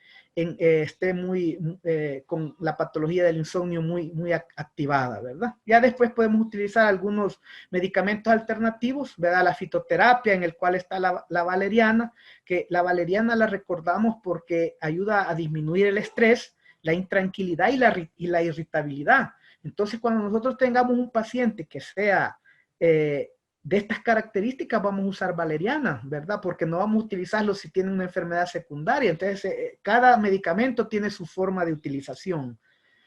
con la patología del insomnio muy activada, ¿verdad? Ya después podemos utilizar algunos medicamentos alternativos, ¿verdad? La fitoterapia, en el cual está la valeriana, que la valeriana la recordamos porque ayuda a disminuir el estrés, la intranquilidad y la irritabilidad. Entonces, cuando nosotros tengamos un paciente que sea de estas características, vamos a usar valeriana, ¿verdad? Porque no vamos a utilizarlo si tiene una enfermedad secundaria. Entonces, cada medicamento tiene su forma de utilización.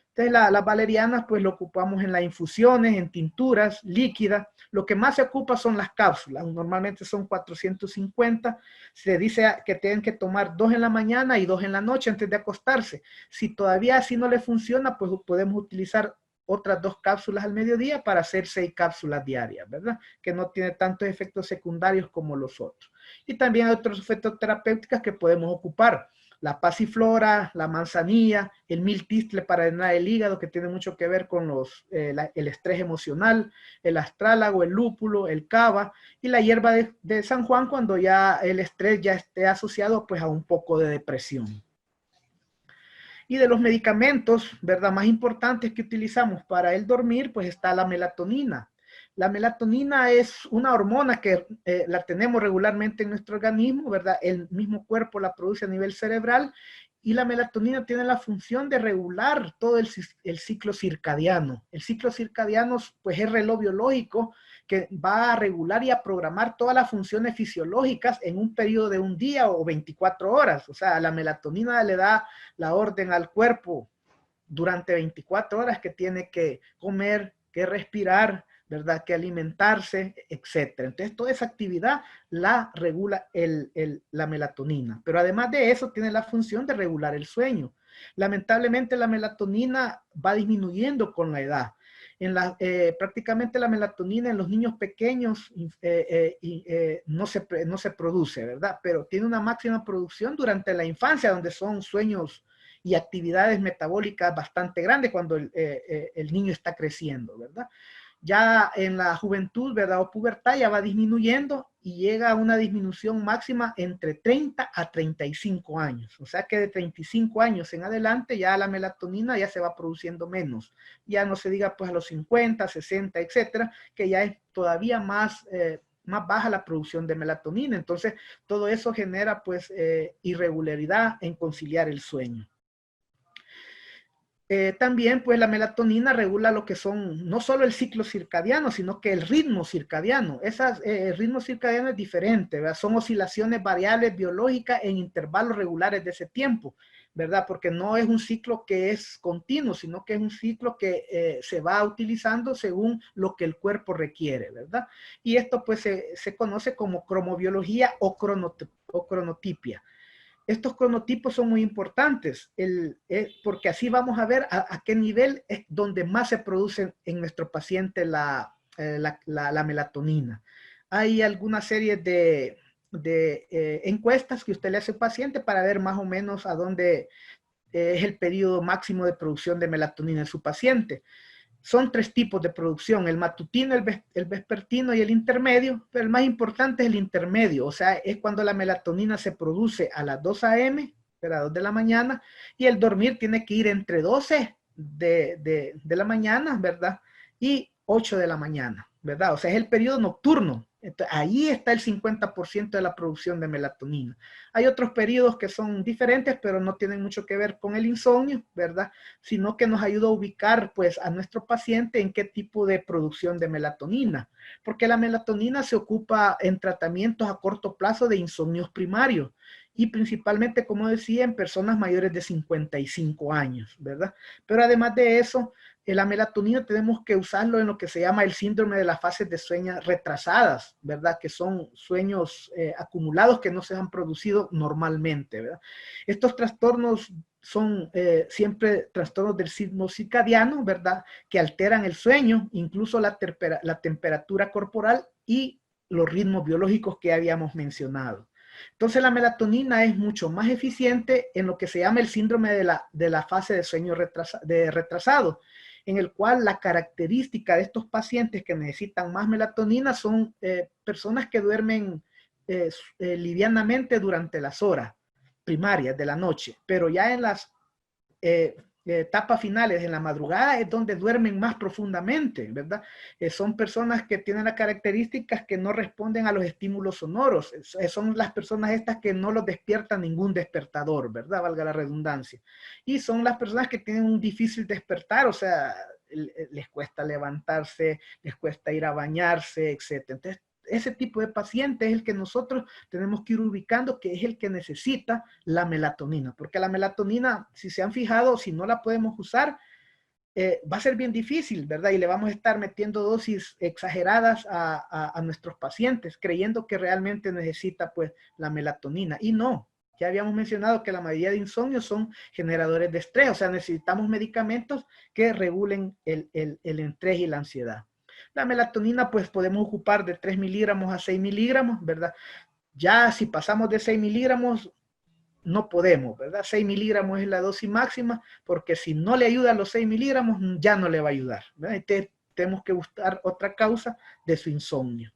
Entonces, las valerianas, pues, lo ocupamos en las infusiones, en tinturas, líquidas. Lo que más se ocupa son las cápsulas. Normalmente son 450. Se dice que tienen que tomar 2 en la mañana y 2 en la noche antes de acostarse. Si todavía así no le funciona, pues podemos utilizar otras 2 cápsulas al mediodía para hacer 6 cápsulas diarias, ¿verdad? Que no tiene tantos efectos secundarios como los otros. Y también hay otros efectos terapéuticos que podemos ocupar. la pasiflora, la manzanilla, el miltistle para drenar el hígado, que tiene mucho que ver con el estrés emocional, el astrálago, el lúpulo, el cava, y la hierba de San Juan cuando ya el estrés ya esté asociado pues a un poco de depresión. Y de los medicamentos, ¿verdad?, más importantes que utilizamos para el dormir, pues está la melatonina. La melatonina es una hormona que la tenemos regularmente en nuestro organismo, ¿verdad? El mismo cuerpo la produce a nivel cerebral y la melatonina tiene la función de regular todo el ciclo circadiano. El ciclo circadiano, pues, es reloj biológico que va a regular y a programar todas las funciones fisiológicas en un periodo de un día o 24 horas. O sea, la melatonina le da la orden al cuerpo durante 24 horas que tiene que comer, que respirar, ¿verdad?, que alimentarse, etcétera. Entonces, toda esa actividad la regula la melatonina. Pero además de eso, tiene la función de regular el sueño. Lamentablemente, la melatonina va disminuyendo con la edad. Prácticamente la melatonina en los niños pequeños no se produce, ¿verdad? Pero tiene una máxima producción durante la infancia, donde son sueños y actividades metabólicas bastante grandes cuando el niño está creciendo, ¿verdad? Ya en la juventud, ¿verdad?, o pubertad, ya va disminuyendo y llega a una disminución máxima entre 30 a 35 años. O sea que de 35 años en adelante ya la melatonina ya se va produciendo menos. Ya no se diga pues a los 50, 60, etcétera, que ya es todavía más baja la producción de melatonina. Entonces, todo eso genera pues irregularidad en conciliar el sueño. También pues la melatonina regula lo que son no solo el ciclo circadiano, sino que el ritmo circadiano. El ritmo circadiano es diferente, ¿verdad? Son oscilaciones variables biológicas en intervalos regulares de ese tiempo, ¿verdad? Porque no es un ciclo que es continuo, sino que es un ciclo que se va utilizando según lo que el cuerpo requiere, ¿verdad? Y esto pues se conoce como cromobiología o cronotipia. Estos cronotipos son muy importantes porque así vamos a ver a qué nivel es donde más se produce en nuestro paciente la melatonina. Hay alguna serie de encuestas que usted le hace al paciente para ver más o menos a dónde es el periodo máximo de producción de melatonina en su paciente. Son 3 tipos de producción, el matutino, el vespertino y el intermedio, pero el más importante es el intermedio, o sea, es cuando la melatonina se produce a las 2 a.m., a las 2 de la mañana, y el dormir tiene que ir entre 12 de la mañana, ¿verdad? Y 8 de la mañana, ¿verdad? O sea, es el periodo nocturno. Entonces, ahí está el 50% de la producción de melatonina. Hay otros periodos que son diferentes, pero no tienen mucho que ver con el insomnio, ¿verdad? Sino que nos ayuda a ubicar pues a nuestro paciente en qué tipo de producción de melatonina, porque la melatonina se ocupa en tratamientos a corto plazo de insomnios primarios y principalmente, como decía, en personas mayores de 55 años, ¿verdad? Pero además de eso, la melatonina tenemos que usarlo en lo que se llama el síndrome de las fases de sueño retrasadas, ¿verdad? Que son sueños acumulados que no se han producido normalmente, ¿verdad? Estos trastornos son siempre trastornos del ritmo circadiano, ¿verdad? Que alteran el sueño, incluso la temperatura corporal y los ritmos biológicos que habíamos mencionado. Entonces la melatonina es mucho más eficiente en lo que se llama el síndrome de la fase de sueño retrasado, en el cual la característica de estos pacientes que necesitan más melatonina son personas que duermen livianamente durante las horas primarias de la noche, pero ya en las etapas finales, en la madrugada, es donde duermen más profundamente, ¿verdad? Son personas que tienen las características que no responden a los estímulos sonoros, son las personas estas que no los despierta ningún despertador, ¿verdad? Valga la redundancia. Y son las personas que tienen un difícil despertar, o sea, les cuesta levantarse, les cuesta ir a bañarse, etc. Entonces, ese tipo de paciente es el que nosotros tenemos que ir ubicando, que es el que necesita la melatonina, porque la melatonina, si se han fijado, si no la podemos usar, va a ser bien difícil, ¿verdad? Y le vamos a estar metiendo dosis exageradas a nuestros pacientes, creyendo que realmente necesita pues la melatonina, y no. Ya habíamos mencionado que la mayoría de insomnios son generadores de estrés, o sea, necesitamos medicamentos que regulen el estrés y la ansiedad. La melatonina, pues podemos ocupar de 3 miligramos a 6 miligramos, ¿verdad? Ya si pasamos de 6 miligramos, no podemos, ¿verdad? 6 miligramos es la dosis máxima, porque si no le ayuda a los 6 miligramos, ya no le va a ayudar, ¿verdad? Entonces, tenemos que buscar otra causa de su insomnio.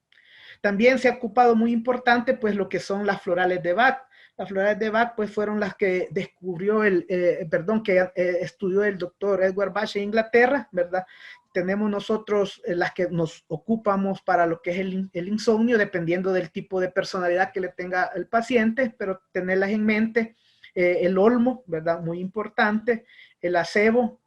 También se ha ocupado muy importante, pues, lo que son las florales de Bach. Las florales de Bach, pues, fueron las que descubrió estudió el doctor Edward Bach en Inglaterra, ¿verdad? Tenemos nosotros las que nos ocupamos para lo que es el insomnio, dependiendo del tipo de personalidad que le tenga el paciente, pero tenerlas en mente. El olmo, ¿verdad? Muy importante. El acebo,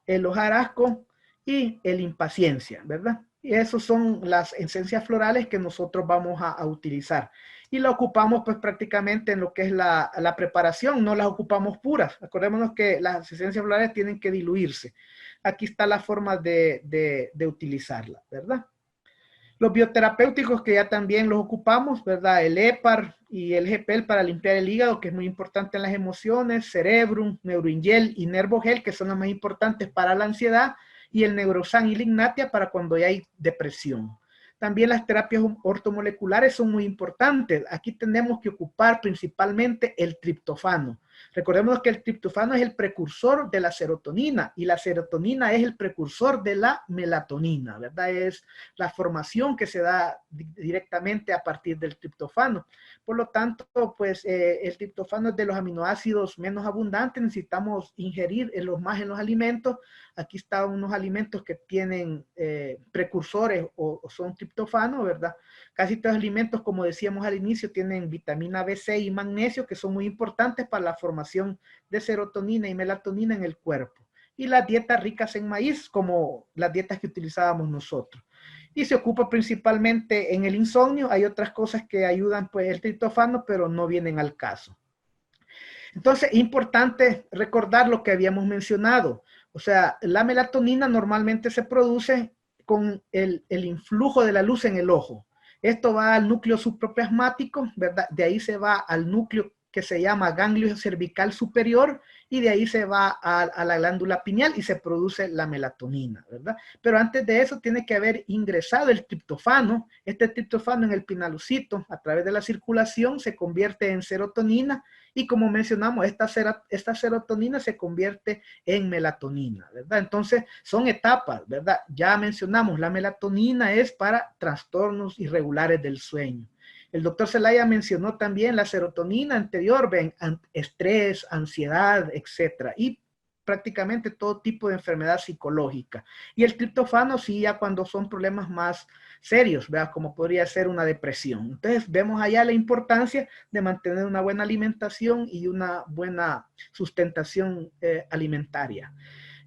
el hojarasco y el impaciencia, ¿verdad? Y esas son las esencias florales que nosotros vamos a utilizar. Y la ocupamos pues prácticamente en lo que es la preparación, no las ocupamos puras. Acordémonos que las esencias florales tienen que diluirse. Aquí está la forma de utilizarla, ¿verdad? Los bioterapéuticos que ya también los ocupamos, ¿verdad? El EPAR y el GPL para limpiar el hígado, que es muy importante en las emociones, Cerebrum, Neuroingel y Nervogel, que son las más importantes para la ansiedad, y el Neurosan y Lignatia para cuando ya hay depresión. También las terapias ortomoleculares son muy importantes. Aquí tenemos que ocupar principalmente el triptofano. Recordemos que el triptofano es el precursor de la serotonina y la serotonina es el precursor de la melatonina, ¿verdad? Es la formación que se da directamente a partir del triptofano. Por lo tanto, pues el triptofano es de los aminoácidos menos abundantes, necesitamos ingerir más en los alimentos. Aquí están unos alimentos que tienen precursores o son triptofano, ¿verdad? Casi todos los alimentos, como decíamos al inicio, tienen vitamina B6 y magnesio, que son muy importantes para la formación de serotonina y melatonina en el cuerpo. Y las dietas ricas en maíz, como las dietas que utilizábamos nosotros. Y se ocupa principalmente en el insomnio. Hay otras cosas que ayudan, pues, el triptofano, pero no vienen al caso. Entonces, importante recordar lo que habíamos mencionado. O sea, la melatonina normalmente se produce con el influjo de la luz en el ojo. Esto va al núcleo supraplasmático, ¿verdad? De ahí se va al núcleo que se llama ganglio cervical superior y de ahí se va a la glándula pineal y se produce la melatonina, ¿verdad? Pero antes de eso tiene que haber ingresado el triptofano. Este triptofano en el pinalocito, a través de la circulación, se convierte en serotonina y como mencionamos, esta serotonina se convierte en melatonina, ¿verdad? Entonces, son etapas, ¿verdad? Ya mencionamos, la melatonina es para trastornos irregulares del sueño. El doctor Zelaya mencionó también la serotonina anterior, ven, estrés, ansiedad, etcétera, y prácticamente todo tipo de enfermedad psicológica. Y el triptofano sí, ya cuando son problemas más serios, ¿verdad? Como podría ser una depresión. Entonces, vemos allá la importancia de mantener una buena alimentación y una buena sustentación alimentaria.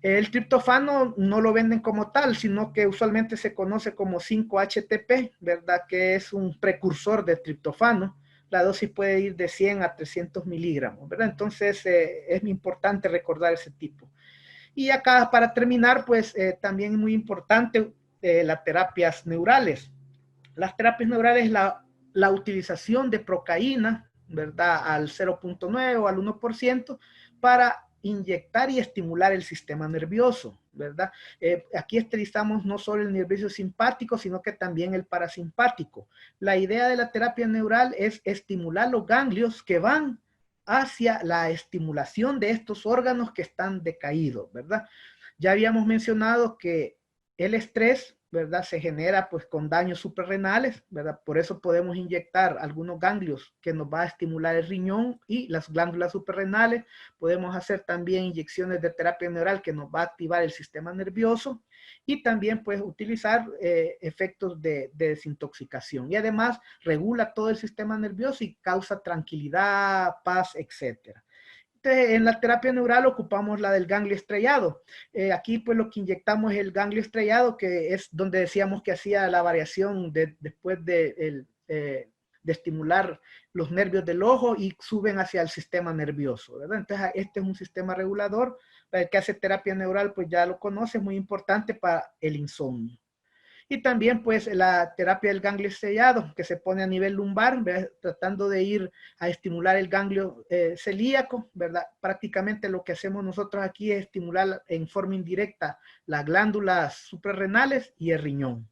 El triptofano no lo venden como tal, sino que usualmente se conoce como 5-HTP, ¿verdad? Que es un precursor de triptofano. La dosis puede ir de 100 a 300 miligramos, ¿verdad? Entonces es muy importante recordar ese tipo. Y acá para terminar, pues también es muy importante las terapias neurales. Las terapias neurales, la utilización de procaína, ¿verdad? Al 0.9 o al 1% para inyectar y estimular el sistema nervioso, ¿verdad? Aquí estilizamos no solo el nervio simpático, sino que también el parasimpático. La idea de la terapia neural es estimular los ganglios que van hacia la estimulación de estos órganos que están decaídos, ¿verdad? Ya habíamos mencionado que el estrés, ¿verdad? Se genera pues con daños suprarrenales, ¿verdad? Por eso podemos inyectar algunos ganglios que nos va a estimular el riñón y las glándulas suprarrenales. Podemos hacer también inyecciones de terapia neural que nos va a activar el sistema nervioso y también pues utilizar efectos de desintoxicación. Y además regula todo el sistema nervioso y causa tranquilidad, paz, etcétera. En la terapia neural ocupamos la del ganglio estrellado. Aquí pues lo que inyectamos es el ganglio estrellado, que es donde decíamos que hacía la variación después de estimular los nervios del ojo y suben hacia el sistema nervioso, ¿verdad? Entonces este es un sistema regulador. Para el que hace terapia neural pues ya lo conoce, es muy importante para el insomnio. Y también pues la terapia del ganglio estrellado que se pone a nivel lumbar, ¿verdad? Tratando de ir a estimular el ganglio celíaco, ¿verdad? Prácticamente lo que hacemos nosotros aquí es estimular en forma indirecta las glándulas suprarrenales y el riñón.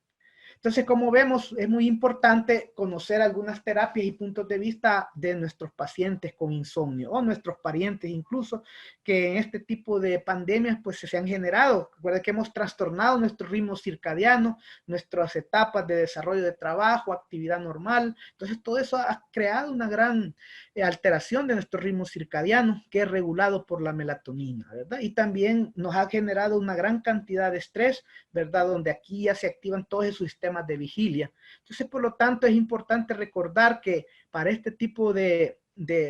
Entonces, como vemos, es muy importante conocer algunas terapias y puntos de vista de nuestros pacientes con insomnio o nuestros parientes incluso, que en este tipo de pandemias pues se han generado. Recuerda que hemos trastornado nuestro ritmo circadiano, nuestras etapas de desarrollo de trabajo, actividad normal. Entonces, todo eso ha creado una gran alteración de nuestro ritmo circadiano, que es regulado por la melatonina, ¿verdad? Y también nos ha generado una gran cantidad de estrés, ¿verdad? Donde aquí ya se activan todos esos sistemas de vigilia. Entonces, por lo tanto, es importante recordar que para este tipo de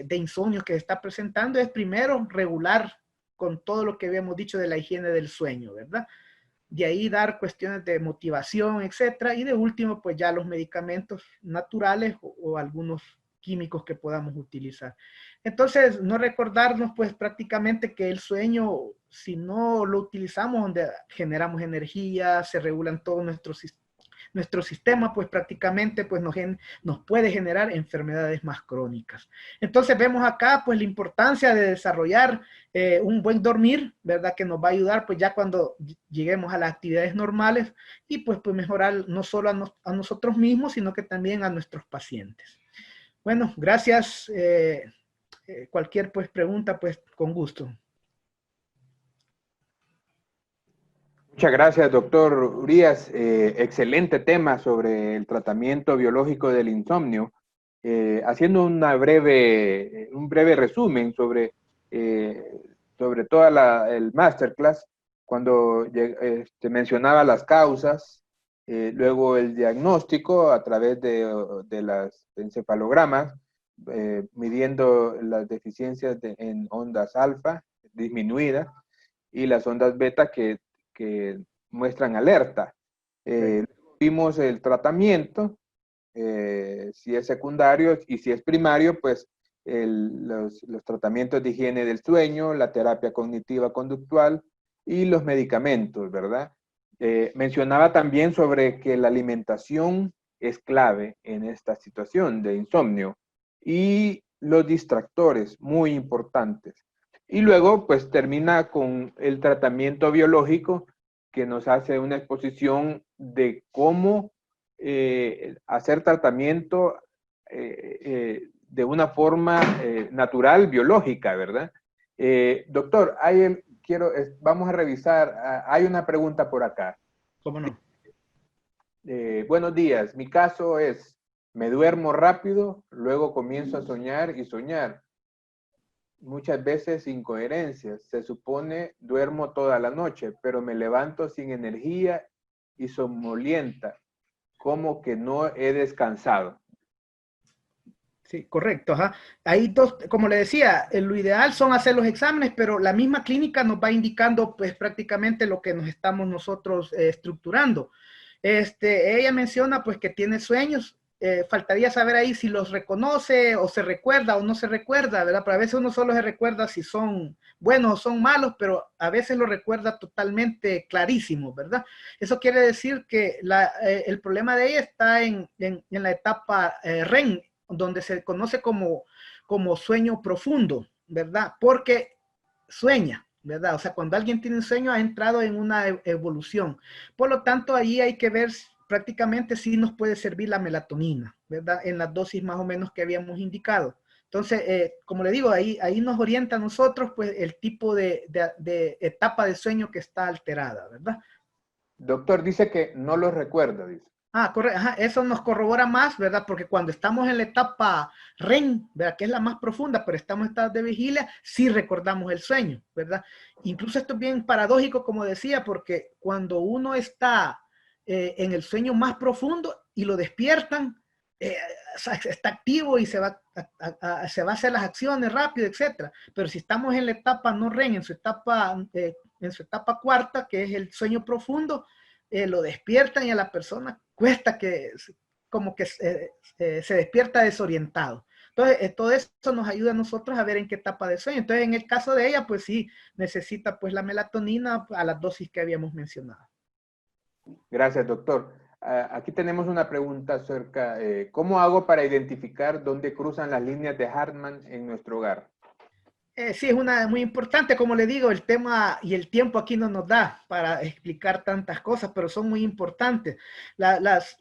insomnio que se está presentando es primero regular con todo lo que habíamos dicho de la higiene del sueño, ¿verdad? De ahí dar cuestiones de motivación, etcétera. Y de último, pues ya los medicamentos naturales o algunos químicos que podamos utilizar. Entonces, no recordarnos pues prácticamente que el sueño, si no lo utilizamos, donde generamos energía, se regulan todos nuestro sistema, pues prácticamente pues nos puede generar enfermedades más crónicas. Entonces vemos acá pues la importancia de desarrollar un buen dormir, ¿verdad? Que nos va a ayudar pues ya cuando lleguemos a las actividades normales y pues mejorar no solo a nosotros mismos, sino que también a nuestros pacientes. Bueno, gracias. Cualquier pues pregunta, pues con gusto. Muchas gracias, doctor Urías. Excelente tema sobre el tratamiento biológico del insomnio. Haciendo un breve resumen sobre toda el masterclass, cuando mencionaba las causas, luego el diagnóstico a través de las encefalogramas, midiendo las deficiencias en ondas alfa disminuidas y las ondas beta que muestran alerta. Vimos el tratamiento, si es secundario y si es primario, pues los tratamientos de higiene del sueño, la terapia cognitiva conductual y los medicamentos, ¿verdad? Mencionaba también sobre que la alimentación es clave en esta situación de insomnio y los distractores, muy importantes. Y luego, pues termina con el tratamiento biológico que nos hace una exposición de cómo hacer tratamiento de una forma natural, biológica, ¿verdad? Doctor, vamos a revisar, hay una pregunta por acá. ¿Cómo no? Buenos días, mi caso es, me duermo rápido, luego comienzo a soñar y soñar. Muchas veces incoherencias. Se supone duermo toda la noche, pero me levanto sin energía y somnolienta, como que no he descansado. Sí, correcto. Ajá. Ahí, como le decía, lo ideal son hacer los exámenes, pero la misma clínica nos va indicando pues prácticamente lo que nos estamos nosotros estructurando. Ella menciona pues que tiene sueños. Faltaría saber ahí si los reconoce o se recuerda o no se recuerda, ¿verdad? Pero a veces uno solo se recuerda si son buenos o son malos, pero a veces lo recuerda totalmente clarísimo, ¿verdad? Eso quiere decir que el problema de ella está en la etapa REM, donde se conoce como sueño profundo, ¿verdad? Porque sueña, ¿verdad? O sea, cuando alguien tiene un sueño ha entrado en una evolución. Por lo tanto, ahí hay que ver prácticamente si nos puede servir la melatonina, ¿verdad? En las dosis más o menos que habíamos indicado. Entonces, como le digo, ahí nos orienta a nosotros pues el tipo de etapa de sueño que está alterada, ¿verdad? Doctor, dice que no lo recuerda, dice. Ah, correcto. Ajá, eso nos corrobora más, ¿verdad? Porque cuando estamos en la etapa REM, ¿verdad? Que es la más profunda, pero estamos en estado de vigilia, sí recordamos el sueño, ¿verdad? Incluso esto es bien paradójico, como decía, porque cuando uno está en el sueño más profundo y lo despiertan, está activo y se va a hacer las acciones rápido, etcétera. Pero si estamos en la etapa no REM, en su etapa cuarta, que es el sueño profundo, lo despiertan y a la persona cuesta que como que se despierta desorientado. Entonces, todo eso nos ayuda a nosotros a ver en qué etapa de sueño. Entonces, en el caso de ella, pues sí, necesita pues la melatonina a las dosis que habíamos mencionado. Gracias, doctor. Aquí tenemos una pregunta acerca, ¿cómo hago para identificar dónde cruzan las líneas de Hartmann en nuestro hogar? Sí, es una muy importante, como le digo, el tema y el tiempo aquí no nos da para explicar tantas cosas, pero son muy importantes. Las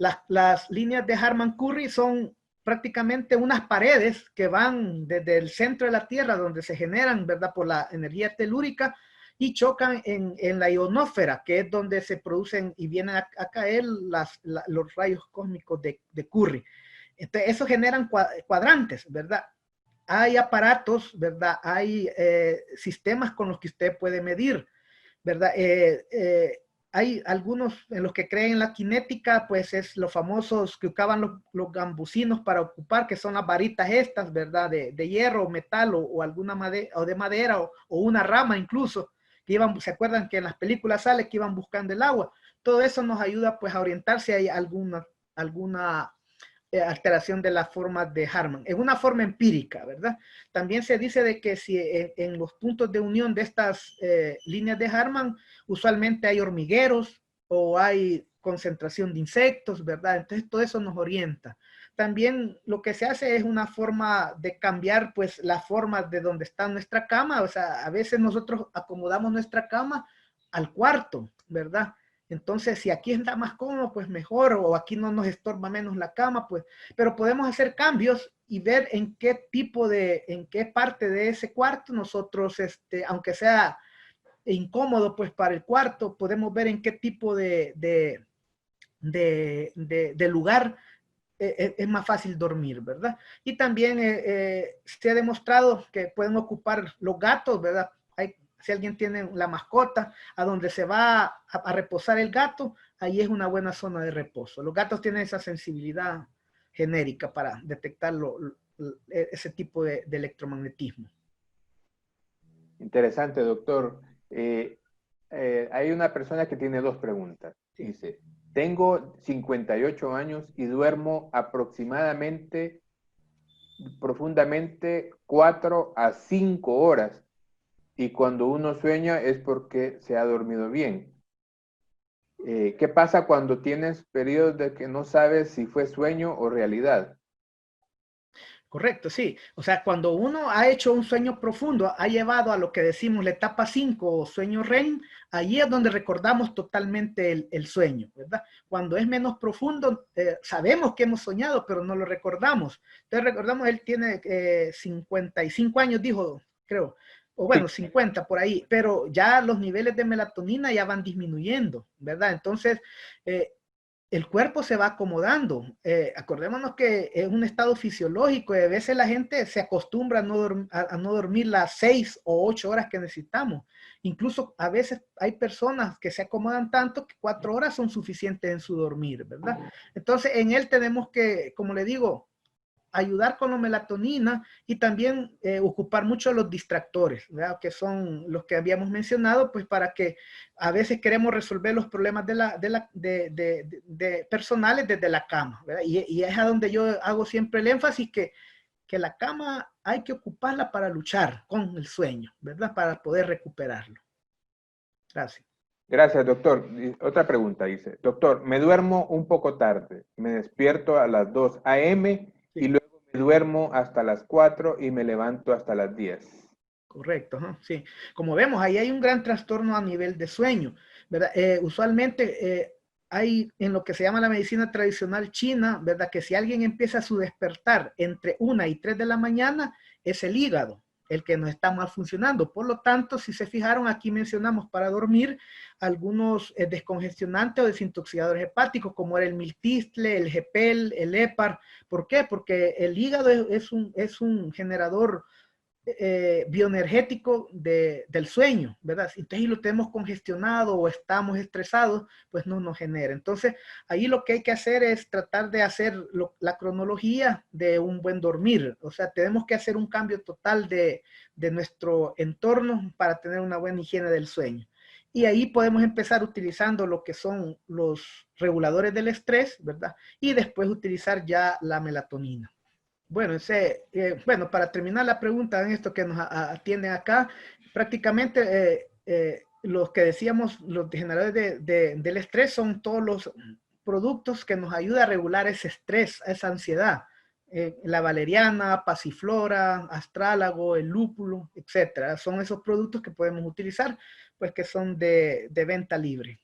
líneas de Harman-Curry son prácticamente unas paredes que van desde el centro de la Tierra, donde se generan, ¿verdad?, por la energía telúrica, y chocan en la ionosfera, que es donde se producen y vienen a caer los rayos cósmicos de Curry. Entonces, eso generan cuadrantes, ¿verdad? Hay aparatos, ¿verdad? Hay sistemas con los que usted puede medir, ¿verdad? Hay algunos en los que creen en la cinética, pues es los famosos que usaban los gambusinos para ocupar, que son las varitas estas, ¿verdad? De hierro, metal o alguna madera, o de madera o una rama incluso, que iban, ¿se acuerdan que en las películas sale que iban buscando el agua? Todo eso nos ayuda pues a orientar si hay alguna alteración de la forma de Harman. Es una forma empírica, ¿verdad? También se dice de que si en los puntos de unión de estas líneas de Harman, usualmente hay hormigueros o hay concentración de insectos, ¿verdad? Entonces todo eso nos orienta. También lo que se hace es una forma de cambiar pues la forma de donde está nuestra cama, o sea, a veces nosotros acomodamos nuestra cama al cuarto, ¿verdad? Entonces, si aquí está más cómodo, pues mejor, o aquí no nos estorba menos la cama, pues, pero podemos hacer cambios y ver en qué en qué parte de ese cuarto nosotros, aunque sea incómodo, pues para el cuarto, podemos ver en qué tipo de lugar es más fácil dormir, ¿verdad? Y también se ha demostrado que pueden ocupar los gatos, ¿verdad? Si alguien tiene la mascota, a donde se va a reposar el gato, ahí es una buena zona de reposo. Los gatos tienen esa sensibilidad genérica para detectar ese tipo de electromagnetismo. Interesante, doctor. Hay una persona que tiene dos preguntas. Sí. Dice, tengo 58 años y duermo aproximadamente, profundamente, 4 a 5 horas. Y cuando uno sueña es porque se ha dormido bien. ¿Qué pasa cuando tienes periodos de que no sabes si fue sueño o realidad? Correcto, sí. O sea, cuando uno ha hecho un sueño profundo, ha llevado a lo que decimos la etapa 5 o sueño REM, allí es donde recordamos totalmente el sueño, ¿verdad? Cuando es menos profundo, sabemos que hemos soñado, pero no lo recordamos. Entonces recordamos, él tiene 55 años, dijo, creo, o bueno, 50 por ahí, pero ya los niveles de melatonina ya van disminuyendo, ¿verdad? Entonces, el cuerpo se va acomodando. Acordémonos que es un estado fisiológico y a veces la gente se acostumbra a no dormir las 6 o 8 horas que necesitamos. Incluso a veces hay personas que se acomodan tanto que 4 horas son suficientes en su dormir, ¿verdad? Entonces en él tenemos que, como le digo, ayudar con la melatonina y también ocupar mucho los distractores, ¿verdad? Que son los que habíamos mencionado, pues para que a veces queremos resolver los problemas de personales desde la cama, ¿verdad? Y es a donde yo hago siempre el énfasis que la cama hay que ocuparla para luchar con el sueño, ¿verdad? Para poder recuperarlo. Gracias. Gracias, doctor. Otra pregunta dice, doctor, me duermo un poco tarde, me despierto a las 2 a.m. y Sí. luego me duermo hasta las 4 y me levanto hasta las 10. Correcto, ¿no? Sí. Como vemos, ahí hay un gran trastorno a nivel de sueño, ¿verdad? Usualmente hay en lo que se llama la medicina tradicional china, ¿verdad? Que si alguien empieza su despertar entre 1 y 3 de la mañana, es el hígado el que nos está mal funcionando. Por lo tanto, si se fijaron, aquí mencionamos para dormir algunos descongestionantes o desintoxicadores hepáticos, como era el miltistle, el gepel, el hepar. ¿Por qué? Porque el hígado es un generador bioenergético del sueño, ¿verdad? Entonces, si lo tenemos congestionado o estamos estresados, pues no nos genera. Entonces, ahí lo que hay que hacer es tratar de hacer la cronología de un buen dormir. O sea, tenemos que hacer un cambio total de nuestro entorno para tener una buena higiene del sueño. Y ahí podemos empezar utilizando lo que son los reguladores del estrés, ¿verdad? Y después utilizar ya la melatonina. Bueno, bueno, para terminar la pregunta en esto que nos atienden acá, prácticamente los que decíamos, los generadores del estrés son todos los productos que nos ayudan a regular ese estrés, esa ansiedad. la valeriana, pasiflora, astrálago, el lúpulo, etcétera. Son esos productos que podemos utilizar, pues que son de venta libre.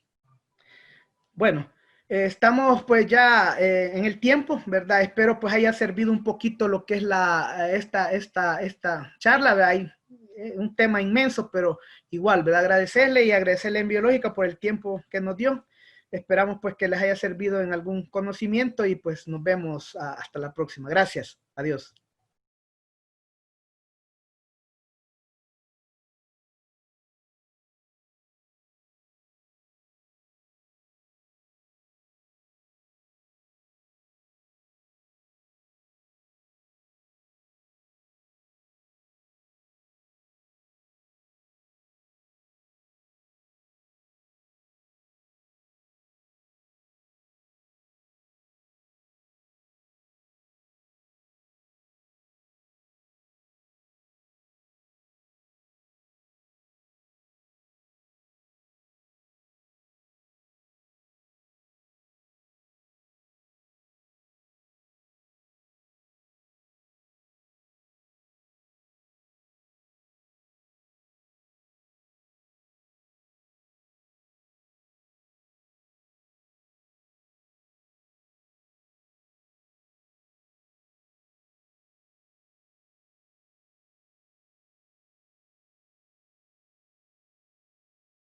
Bueno, estamos pues ya en el tiempo, ¿verdad? Espero pues haya servido un poquito lo que es esta charla, ¿verdad? Hay un tema inmenso, pero igual, ¿verdad? Agradecerle en Biológica por el tiempo que nos dio. Esperamos pues que les haya servido en algún conocimiento y pues nos vemos hasta la próxima. Gracias. Adiós.